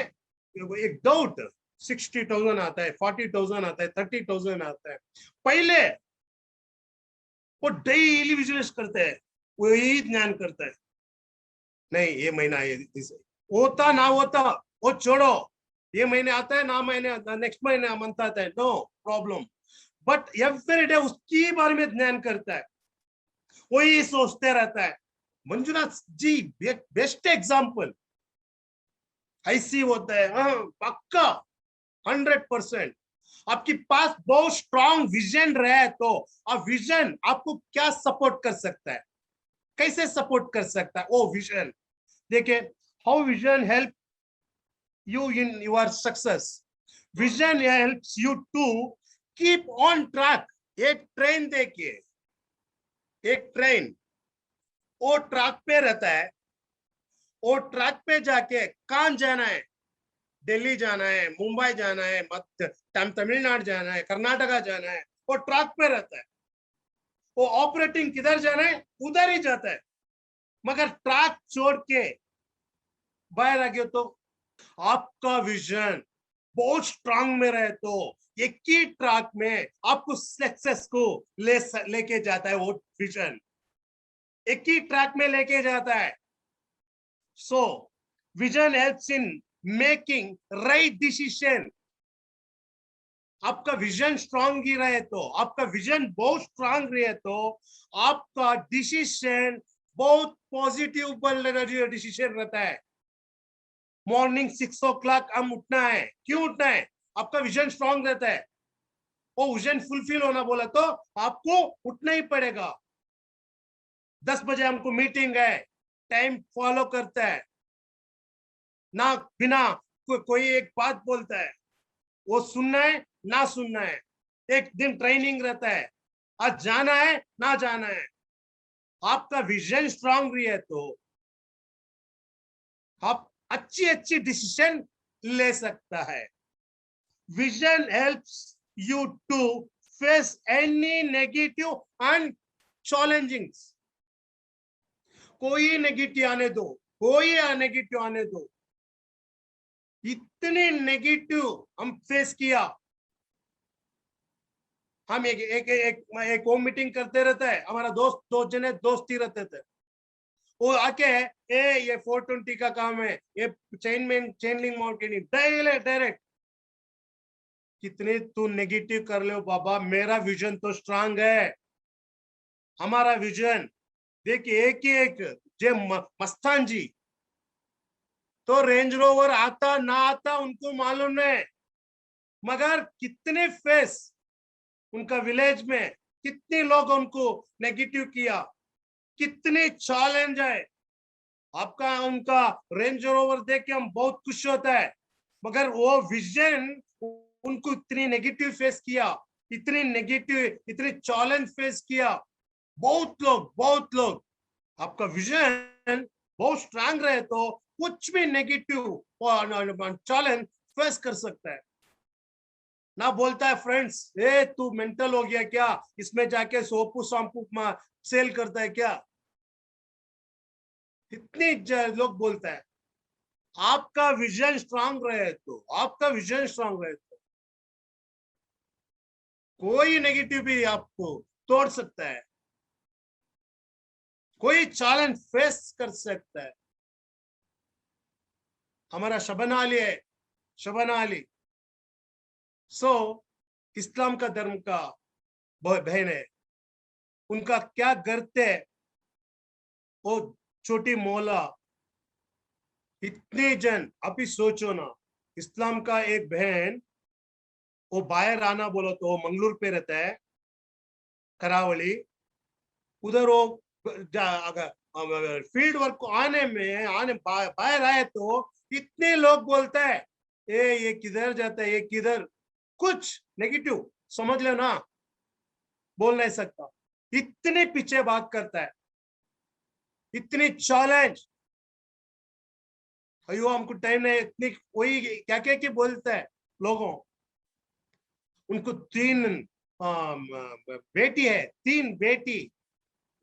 एक डाउट, 60,000 आता है, 40,000 आता है, 30,000 आता है। पहले वो डेली विजुअलाइज करते हैं, वही ज्ञान करता है। नहीं ये महीना ये होता ना होता वो छोड़ो, ये महीने आता है ना, महीने नेक्स्ट महीने मंथ आता है, no problem, but every day उसकी बारे में ध्यान करता है, वही सोचते रहता है। मंजुनाथ जी बेस्ट एग्जाम्पल ऐसी होता है। हाँ पक्का 100%। आपके पास बहुत स्ट्रॉन्ग विजन रहे तो अब विजन आपको क्या सपोर्ट कर सकता है, कैसे सपोर्ट कर सकता है वो विजन। देखिए, how vision help you in your success. Vision helps you to keep on track. एक ट्रेन देखिए, एक ट्रेन वो ट्रैक पे रहता है, वो ट्रैक पे जाके कहाँ जाना है, दिल्ली जाना है, मुंबई जाना है, तमिलनाडु जाना है, कर्नाटका जाना है, वो ट्रैक पे रहता है। वो ऑपरेटिंग किधर जाना है उधर ही जाता है, मगर ट्रैक छोड़ के बाहर आ गए तो आपका विजन बहुत स्ट्रांग में रहे तो एक ही ट्रैक में आपको सक्सेस को लेके जाता है। वो विजन एक ही ट्रैक में लेके जाता है। So vision helps in making right decision. आपका विजन स्ट्रांग ही रहे तो, आपका विजन बहुत स्ट्रांग रहे तो आपका डिसीजन बहुत पॉजिटिव डिसीजन रहता है। मॉर्निंग 6 o'clock हम उठना है, क्यों उठना है? आपका विजन स्ट्रांग रहता है। वो विजन फुलफिल होना बोला तो आपको उठना ही पड़ेगा। 10 बजे हमको मीटिंग है, टाइम फॉलो करता है ना, बिना कोई एक बात बोलता है, वो सुनना है ना सुनना है। एक दिन ट्रेनिंग रहता है, आज जाना है ना जाना है। आपका विजन स्ट्रांग रही है तो आप अच्छी डिसीजन ले सकता है। Vision helps you to face any negative and challenging. कोई नेगेटिव आने दो, कोई नेगेटिव आने दो, इतने नेगेटिव हम फेस किया। हम एक होम मीटिंग करते रहता है, हमारा दो जने दोस्ती रहते थे, वो आके ये 420 का काम है, ये चेन लिंक मार्केटिंग डायरेक्ट। कितने तू नेगेटिव कर ले बाबा, मेरा विजन तो स्ट्रांग है। हमारा विजन देखिए, एक जे मस्तान जी तो रेंज रोवर आता ना आता उनको मालूम नहीं, मगर कितने फेस उनका विलेज में कितने लोग उनको नेगेटिव किया, कितने चैलेंज है। आपका उनका रेंज रोवर देख के हम बहुत खुश होता है, मगर वो विजन उनको इतनी नेगेटिव फेस किया, इतनी नेगेटिव, इतने चैलेंज फेस किया। बहुत लोग आपका विजन बहुत स्ट्रांग रहे तो कुछ भी नेगेटिव चैलेंज फेस कर सकता है। ना बोलता है फ्रेंड्स, ए तू मेंटल हो गया क्या, इसमें जाके सोपू शैम्पू सेल करता है क्या, इतने लोग बोलता है। आपका विजन स्ट्रांग रहे तो, आपका विजन स्ट्रांग रहे तो कोई नेगेटिव भी आपको तोड़ सकता है, कोई चैलेंज फेस कर सकता है। हमारा शबाना अली है, शबाना अली इस्लाम का धर्म का बहन है। उनका क्या करते है, वो छोटी मौला, इतने जन, अभी सोचो ना, इस्लाम का एक बहन, वो बाहर आना बोलो तो मंगलूर पे रहता है, करावली, उधर वो अगर फील्ड वर्क को आने बाहर आए तो इतने लोग बोलते हैं, ये किधर जाता है, ये किधर, कुछ नेगेटिव समझ लो ना, बोल नहीं सकता, इतने पीछे बात करता है, इतनी चैलेंज। अयो हमको टाइम नहीं, इतनी वही क्या क्या क्या बोलता है लोगों। उनको 3 बेटी है, 3 बेटी,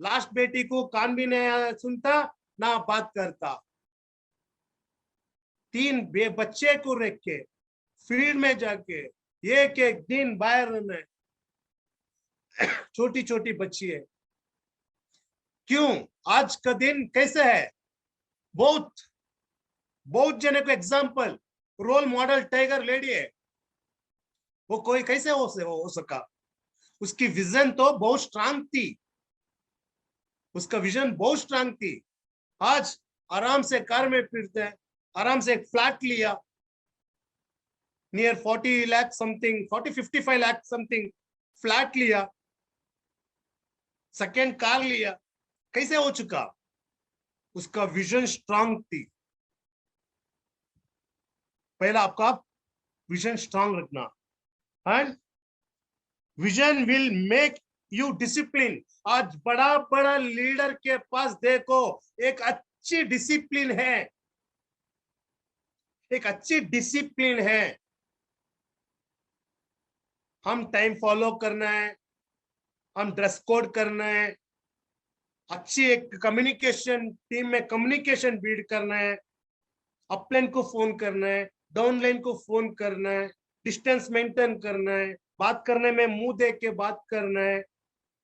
लास्ट बेटी को कान भी नहीं सुनता ना बात करता। 3 बच्चे को रख के फील्ड में जाके एक दिन बाहर में छोटी छोटी बच्ची है। क्यों आज का दिन कैसे है, बहुत जने को example, role model tiger lady है, वो कोई कैसे हो सका। उसकी विजन तो बहुत स्ट्रांग थी, उसका विजन बहुत स्ट्रांग थी। आज आराम से कार में फिरते हैं, आराम से एक फ्लैट लिया, near 40 lakh something, 40-55 lakh something flat लिया, सेकेंड कार लिया। कैसे हो चुका, उसका विजन स्ट्रांग थी। पहला आपका विजन स्ट्रांग रखना, and vision will make you discipline. आज बड़ा बड़ा लीडर के पास देखो एक अच्छी डिसिप्लिन है, एक अच्छी डिसिप्लिन है। हम टाइम फॉलो करना है, हम ड्रेस कोड करना है, अच्छी एक कम्युनिकेशन, टीम में कम्युनिकेशन बिल्ड करना है, अपलाइन को फोन करना है, डाउनलाइन को फोन करना है, डिस्टेंस मेंटेन करना है, बात करने में मुंह देख के बात करना है।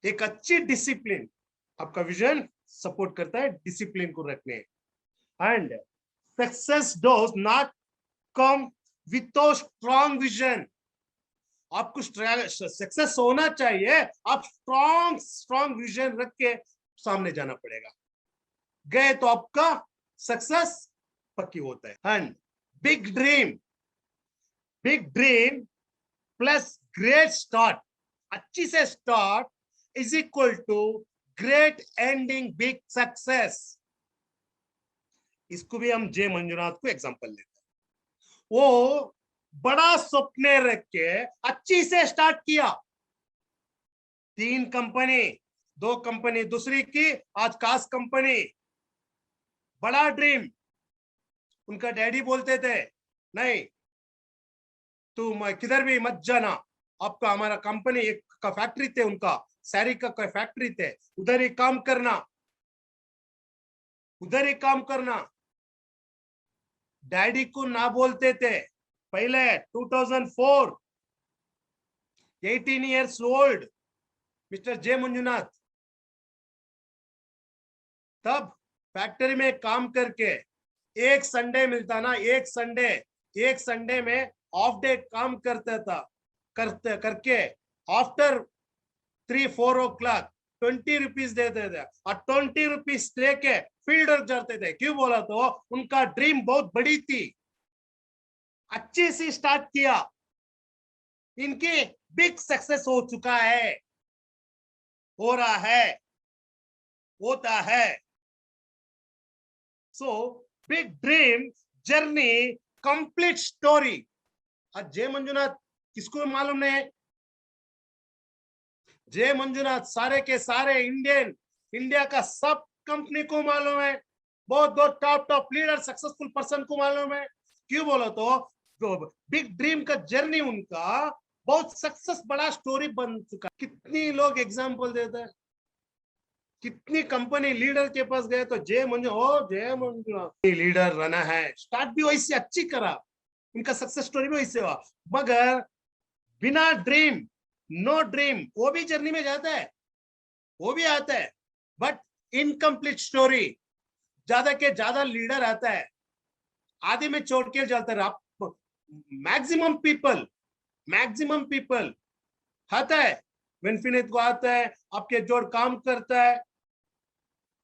एक अच्छी डिसिप्लिन आपका विजन सपोर्ट करता है, डिसिप्लिन को रखने। And success does not come with strong vision. आपको सक्सेस होना चाहिए, आप स्ट्रॉन्ग विजन रख के सामने जाना पड़ेगा, गए तो आपका सक्सेस पक्की होता है। And big dream plus great start, अच्छी से start is equal to great ending, big success. इसको भी हम जे मंजुनाथ को एग्जांपल लेते हैं। वो बड़ा सपने रख के अच्छी से स्टार्ट किया, 3 कंपनी, 2 कंपनी दूसरी की, आज कास कंपनी, बड़ा ड्रीम। उनका डैडी बोलते थे, नहीं तू किधर भी मत जाना, आपका हमारा कंपनी एक का फैक्ट्री थे, उनका सैरी का फैक्ट्री थे, उधर ही काम करना, उधर ही काम करना। डैडी को ना बोलते थे पहले 2004, 18 years old mister J Manjunath, तब फैक्ट्री में काम करके एक संडे मिलता ना, एक संडे में ऑफ डे काम करता था, करके आफ्टर 3-4 o'clock 20 रुपीज देते थे और 20 रुपीज लेके फील्डर जाते थे। क्यों बोला तो उनका ड्रीम बहुत बड़ी थी, अच्छी सी स्टार्ट किया, इनकी बिग सक्सेस हो चुका है, हो रहा है, होता है। So big dream journey complete story. आज जय मंजुनाथ किसको मालूम नहीं? जय मंजुनाथ सारे के सारे इंडिया का सब कंपनी को मालूम है, बहुत टॉप लीडर सक्सेसफुल पर्सन को मालूम है। क्यों बोलो तो बिग ड्रीम का जर्नी उनका बहुत सक्सेस बड़ा स्टोरी बन चुका। कितनी लोग एग्जांपल देते हैं, कितनी कंपनी लीडर के पास गए तो जय मंजुनाथ लीडर रहना है, स्टार्ट भी वही से अच्छी करा, उनका सक्सेस स्टोरी भी वही से हुआ। मगर बिना ड्रीम नो ड्रीम, वो भी जर्नी में जाता है, वो भी आता है, बट इनकम्प्लीट स्टोरी। ज्यादा के ज्यादा लीडर आता है, आधे में छोड़ के जाता है। मैक्सिमम पीपल आता है, विनफिनिट को आता है, आपके जोड़ काम करता है,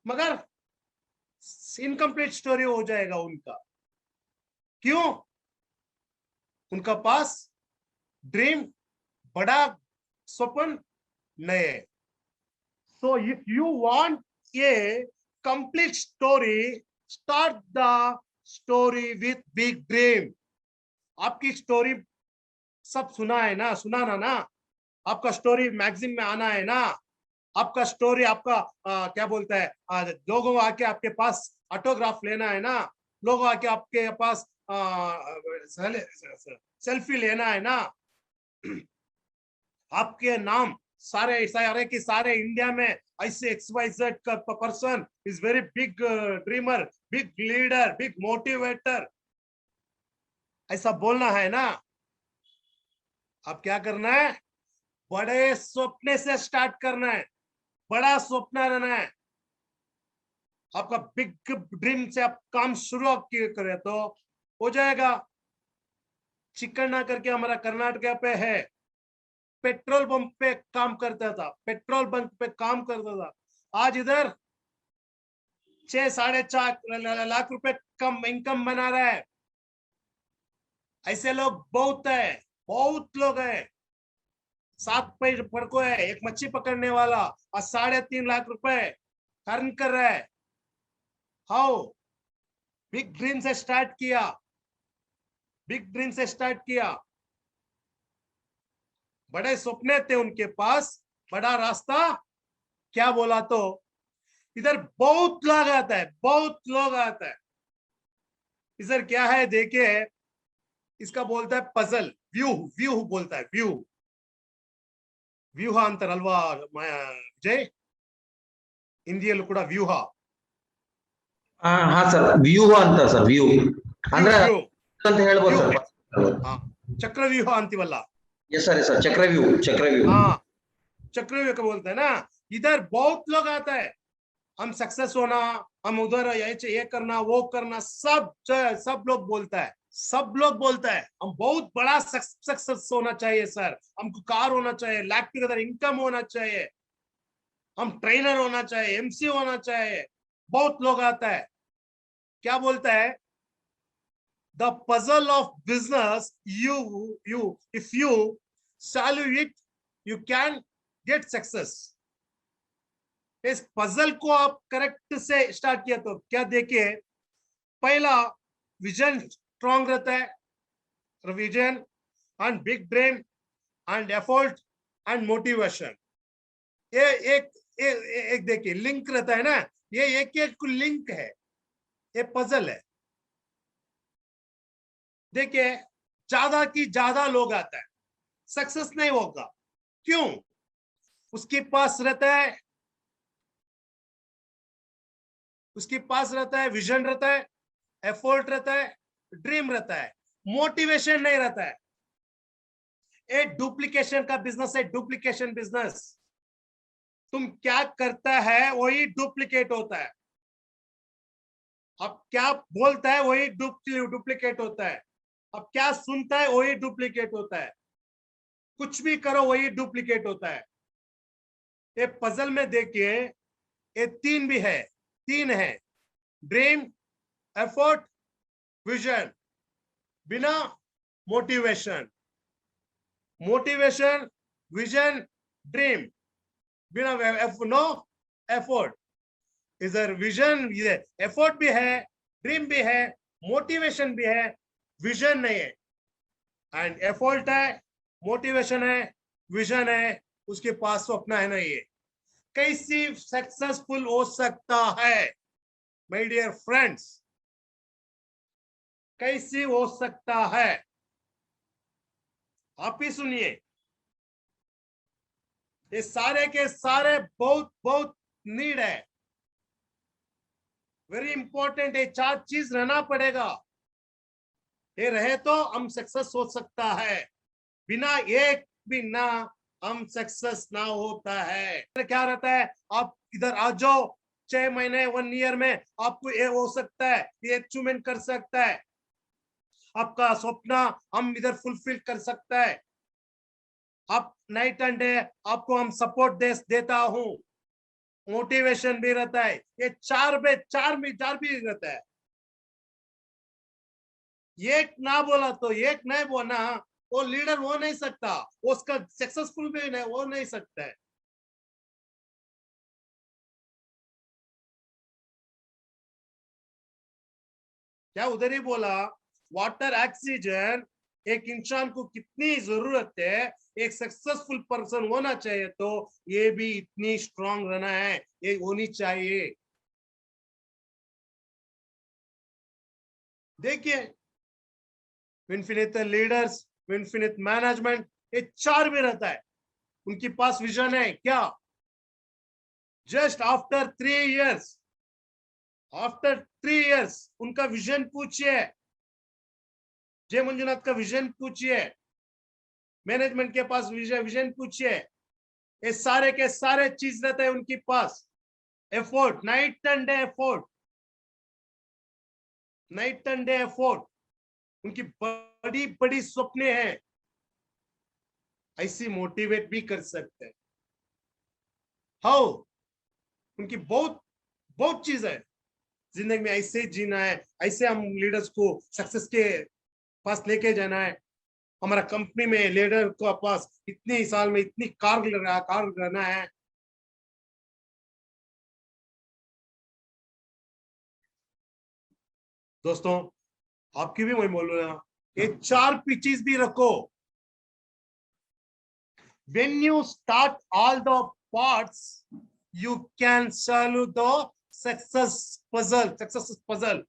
मगर इनकम्प्लीट स्टोरी हो जाएगा उनका। क्यों? उनका पास ड्रीम बड़ा स्वप्न नहीं है। So if you want a complete story, start the story with big dream. आपकी स्टोरी सब सुना है ना, सुनाना ना, आपका स्टोरी मैगजीन में आना है ना, आपका स्टोरी आपका क्या बोलता है, लोगों आके आपके पास ऑटोग्राफ लेना है ना, लोग आके आपके पास सेल्फी लेना है ना, आपके नाम सारे की सारे इंडिया में ऐसे XYZ का person is very big dreamer, big leader, big motivator, ऐसा बोलना है ना। अब क्या करना है? बड़े सपने से स्टार्ट करना है, बड़ा सपना रहना है। आपका बिग ड्रीम से आप काम शुरू करें तो हो जाएगा। चिकन ना करके हमारा कर्नाटक पे है, पेट्रोल पंप पे काम करता था, पेट्रोल पंप पे काम करता था, आज इधर 6-4.5 लाख रुपए कम इनकम बना रहा है। ऐसे लोग बहुत है, बहुत लोग हैं। 7 पड़को है, एक मच्छी पकड़ने वाला और 3.5 लाख रुपए अर्न कर रहा है। हाउ? बिग ड्रीम से स्टार्ट किया, बिग ड्रीम से स्टार्ट किया, बड़े सपने थे उनके पास, बड़ा रास्ता। क्या बोला तो इधर बहुत लोग आता है, बहुत लोग आता है। इधर क्या है देखिए, इसका बोलता है पजल, व्यू बोलता है, व्यूह अंतरल्वा जय ಹಿಂದಿಯಲ್ಲೂ ಕೂಡ ವ್ಯೂಹ ಹಾ ಸರ್, ವ್ಯೂಹ ಅಂತ ಸರ್, ವ್ಯೂ ಅಂದ್ರೆ ವ್ಯೂ ಅಂತ ಹೇಳ್ಬೋದು ವ್ಯೂ ಸರ್. ಚಕ್ರವ್ಯೂಹ ಅಂತೀವಲ್ಲ, ಎಸ್ ಸರ್, ಚಕ್ರವ್ಯೂಹ. हाँ चक्रव्यूह का बोलते हैं ना। इधर बहुत लोग आता है, हम सक्सेस होना, हम उधर ये करना वो करना, सब लोग बोलता है, सब लोग बोलता है हम बहुत बड़ा सक्सेस होना चाहिए सर, हमको कार होना चाहिए, लाख टुगेदर इनकम होना चाहिए, हम ट्रेनर होना चाहिए, MC होना चाहिए। बहुत लोग आता है, क्या बोलता है? The puzzle of business, you if you solve it, you can get success। इस पजल को आप करेक्ट से स्टार्ट किया तो क्या देखिए, पहला विजन स्ट्रॉन्ग रहता है, vision and big dream and effort and motivation. ये एक देखिए लिंक रहता है ना, ये एक लिंक है, ये पजल है। देखिए ज्यादा की ज्यादा लोग आता है, सक्सेस नहीं होगा। क्यों? उसके पास रहता है, विजन रहता है, एफर्ट रहता है, ड्रीम रहता है, मोटिवेशन नहीं रहता है। ये डुप्लीकेशन का बिजनेस है, डुप्लीकेशन बिजनेस। तुम क्या करता है वही डुप्लीकेट होता है, अब क्या बोलता है वही डुप्लीकेट होता है, अब क्या सुनता है वही डुप्लीकेट होता है, कुछ भी करो वही डुप्लीकेट होता है। ये पजल में देखिए, ये तीन भी है, तीन है, ड्रीम, एफर्ट, विजन। बिना मोटिवेशन, मोटिवेशन, विजन, ड्रीम, बिना नो एफर्ट। इधर विजन, एफर्ट भी है, ड्रीम भी है, मोटिवेशन भी है, विजन नहीं है। एंड एफर्ट है, मोटिवेशन है, विजन है, उसके पास स्वप्न है नहीं है। कैसी सक्सेसफुल हो सकता है माय डियर फ्रेंड्स, कैसी हो सकता है? आप ही सुनिए, ये सारे के सारे बहुत बहुत नीड है, वेरी इंपॉर्टेंट है। चार चीज रहना पड़ेगा, ये रहे तो हम सक्सेस हो सकता है, बिना एक भी ना हम सक्सेस ना होता है। क्या रहता है, आप इधर आ जाओ, 6 महीने 1 ईयर में आपको ये हो सकता है, ये अचीवमेंट कर सकता है, आपका सपना हम इधर फुलफिल कर सकता है। आप नाइट एंड डे आपको हम सपोर्ट देता हूं, मोटिवेशन भी रहता है, ये चार भी रहता है। एक ना बोला तो एक नहीं बोला, वो लीडर हो नहीं सकता, उसका सक्सेसफुल भी नहीं हो नहीं सकता है। क्या उधर ही बोला, वाटर, ऑक्सीजन एक इंसान को कितनी जरूरत है, एक सक्सेसफुल पर्सन होना चाहिए तो ये भी इतनी स्ट्रांग रहना है, ये होनी चाहिए। देखिए, इन्फिनिट लीडर्स, इन्फिनिट मैनेजमेंट, ये चार भी रहता है, उनके पास विजन है क्या? Just after 3 years, after 3 years उनका विजन पूछिए, जय मंजुनाथ का विजन पूछिए, मैनेजमेंट के पास विजन पूछिए, ये सारे के सारे चीज रहते हैं उनके पास। Effort, night and day effort, night and day effort, उनकी बड़ी बड़ी सपने हैं, ऐसी मोटिवेट भी कर सकते हैं। हाउ, उनकी बहुत बहुत चीज है, जिंदगी में ऐसे जीना है, ऐसे हम लीडर्स को सक्सेस के पास लेके जाना है। हमारा कंपनी में लीडर को पास इतनी साल में इतनी कार रहना है। दोस्तों, आपकी भी मैं बोल रहा हूं, ये चार चीज भी रखो। when you start all the parts, you can solve the success puzzle।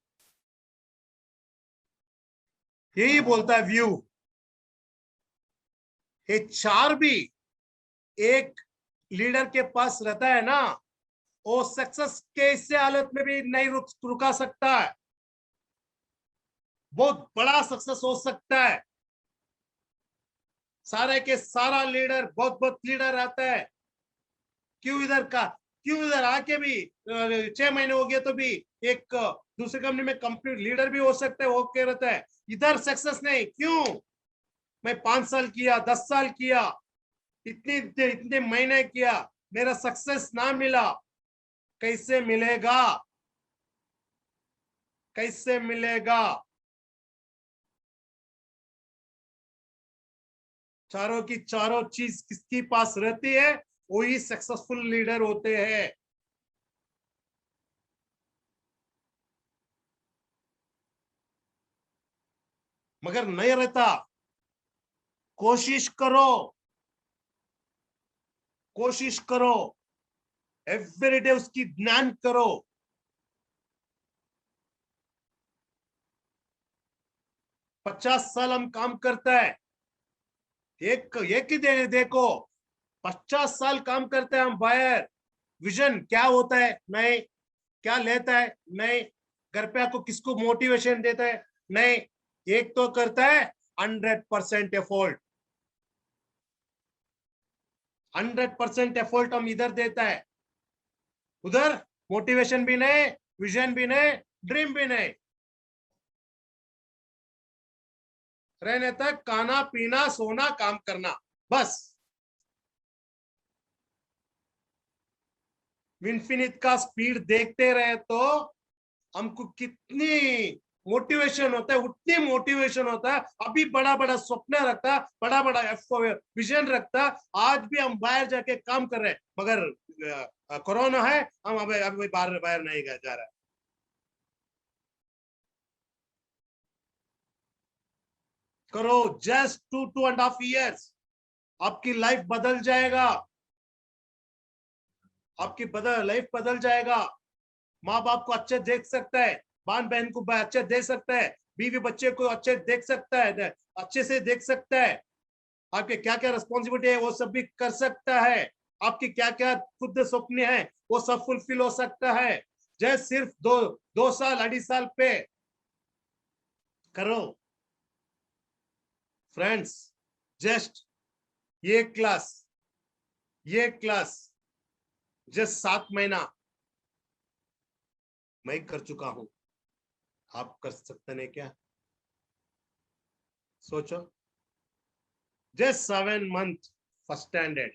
यही बोलता है व्यू। ये चार भी एक लीडर के पास रहता है ना, वो सक्सेस के इस हालत में भी नहीं रुका सकता है, बहुत बड़ा सक्सेस हो सकता है। सारे के सारा लीडर, बहुत बहुत लीडर आता है, क्यों इधर आके भी 6 महीने हो गए तो भी एक दूसरी कंपनी में कंपनी लीडर भी हो सकता है, वो कह रहता है इधर सक्सेस नहीं, क्यों? मैं 5 साल किया, 10 साल किया, इतने महीने किया, मेरा सक्सेस ना मिला। कैसे मिलेगा, कैसे मिलेगा? चारों की चारों चीज किसके पास रहती है, वही सक्सेसफुल लीडर होते हैं। मगर नहीं रहता, कोशिश करो, कोशिश करो, एवरीडे उसकी ज्ञान करो। 50 साल हम काम करता है, एक ही देखो, 50 साल काम करते हैं हम बाहर, विजन क्या होता है नहीं, क्या लेता है नहीं, घर पे आपको किसको मोटिवेशन देता है नहीं, एक तो करता है 100% एफोर्ट, 100% एफोर्ट हम इधर देता है, उधर मोटिवेशन भी नहीं, विजन भी नहीं, ड्रीम भी नहीं, रहने तक खाना पीना सोना काम करना बस। इन्फिनिट का स्पीड देखते रहे तो हमको कितनी मोटिवेशन होता है, उतनी मोटिवेशन होता है। अभी बड़ा बड़ा स्वप्न रखता, बड़ा बड़ा विजन रखता, आज भी हम बाहर जाके काम कर रहे हैं, मगर कोरोना है, हम अभी बाहर बाहर नहीं जा रहा है। करो, जस्ट 2.5 years, आपकी लाइफ बदल जाएगा, आपकी लाइफ बदल जाएगा। माँ बाप को अच्छे देख सकता है, बहन बहन को अच्छे देख सकता है, बीवी बच्चे को अच्छे देख सकता है, अच्छे से देख सकता है, आपके क्या क्या रिस्पॉन्सिबिलिटी है वो सब भी कर सकता है, आपकी क्या क्या खुद सपने हैं वो सब फुलफिल हो सकता है। जस्ट सिर्फ 2 साल 2.5 साल पे करो फ्रेंड्स। जस्ट ये क्लास जस्ट 7 महीना मैं कर चुका हूं, आप कर सकते हैं क्या? सोचो, just 7 month first standard,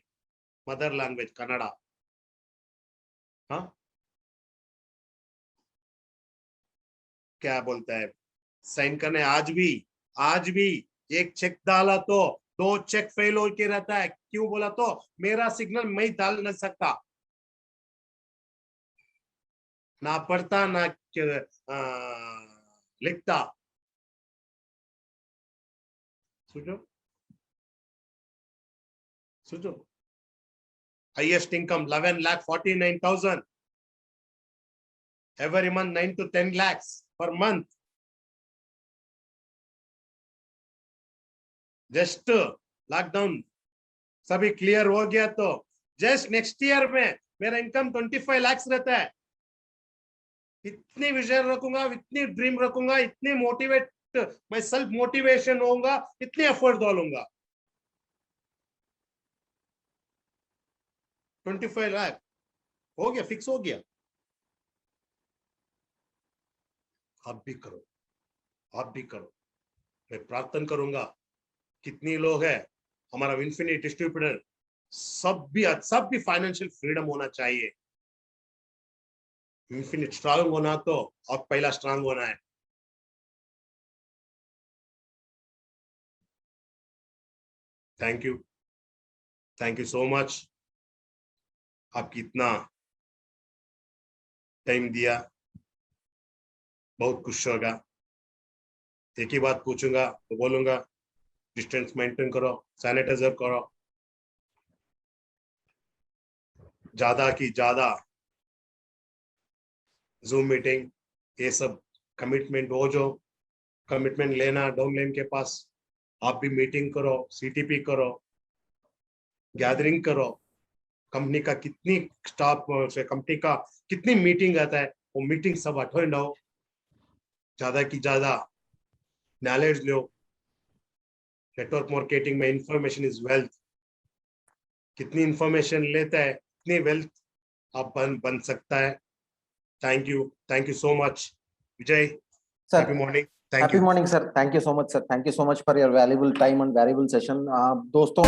mother language Kannada. हाँ, क्या बोलता है साइन करने, आज भी एक चेक डाला तो 2 चेक फेल हो के रहता है। क्यों बोला तो मेरा सिग्नल मैं डाल नहीं सकता, ना पढ़ता ना लिखता। सोचो, highest income 11,49,000 every month, 9 to 10 lakhs per month। Just lockdown सभी क्लियर हो गया तो जस्ट नेक्स्ट ईयर में मेरा इनकम 25 lakhs रहता है। इतनी विजन रखूंगा, इतनी ड्रीम रखूंगा, इतनी मोटिवेट, मैं सेल्फ मोटिवेशन होऊंगा, इतने एफर्ट डालूंगा। 25 लाख हो गया, फिक्स हो गया। आप भी करो, मैं प्रार्थना करूंगा। कितनी लोग हैं हमारा इन्फिनिट डिस्ट्रीब्यूटर, सब भी फाइनेंशियल फ्रीडम होना चाहिए। इन्फिनिट स्ट्रांग होना तो आप पहला स्ट्रांग होना है। थैंक यू सो मच, आपकी इतना टाइम दिया, बहुत खुश होगा। एक ही बात पूछूंगा तो बोलूंगा, डिस्टेंस मेंटेन करो, सैनिटाइजर करो, ज्यादा की ज्यादा जूम मीटिंग, ये सब कमिटमेंट हो, जो कमिटमेंट लेना डाउनलाइन के पास, आप भी मीटिंग करो, सीटीपी करो, गैदरिंग करो। कंपनी का कितनी स्टाफ से कंपनी का कितनी मीटिंग आता है, वो मीटिंग सब अटेंड हो, ज्यादा की ज्यादा नॉलेज लो। नेटवर्क मार्केटिंग में इंफॉर्मेशन इज वेल्थ, कितनी इंफॉर्मेशन लेता है कितनी वेल्थ आप बन सकता है। Thank you so much Vijay, happy morning. Happy morning, sir. Thank you so much, sir. Thank you so much for your valuable time and valuable session. दोस्तों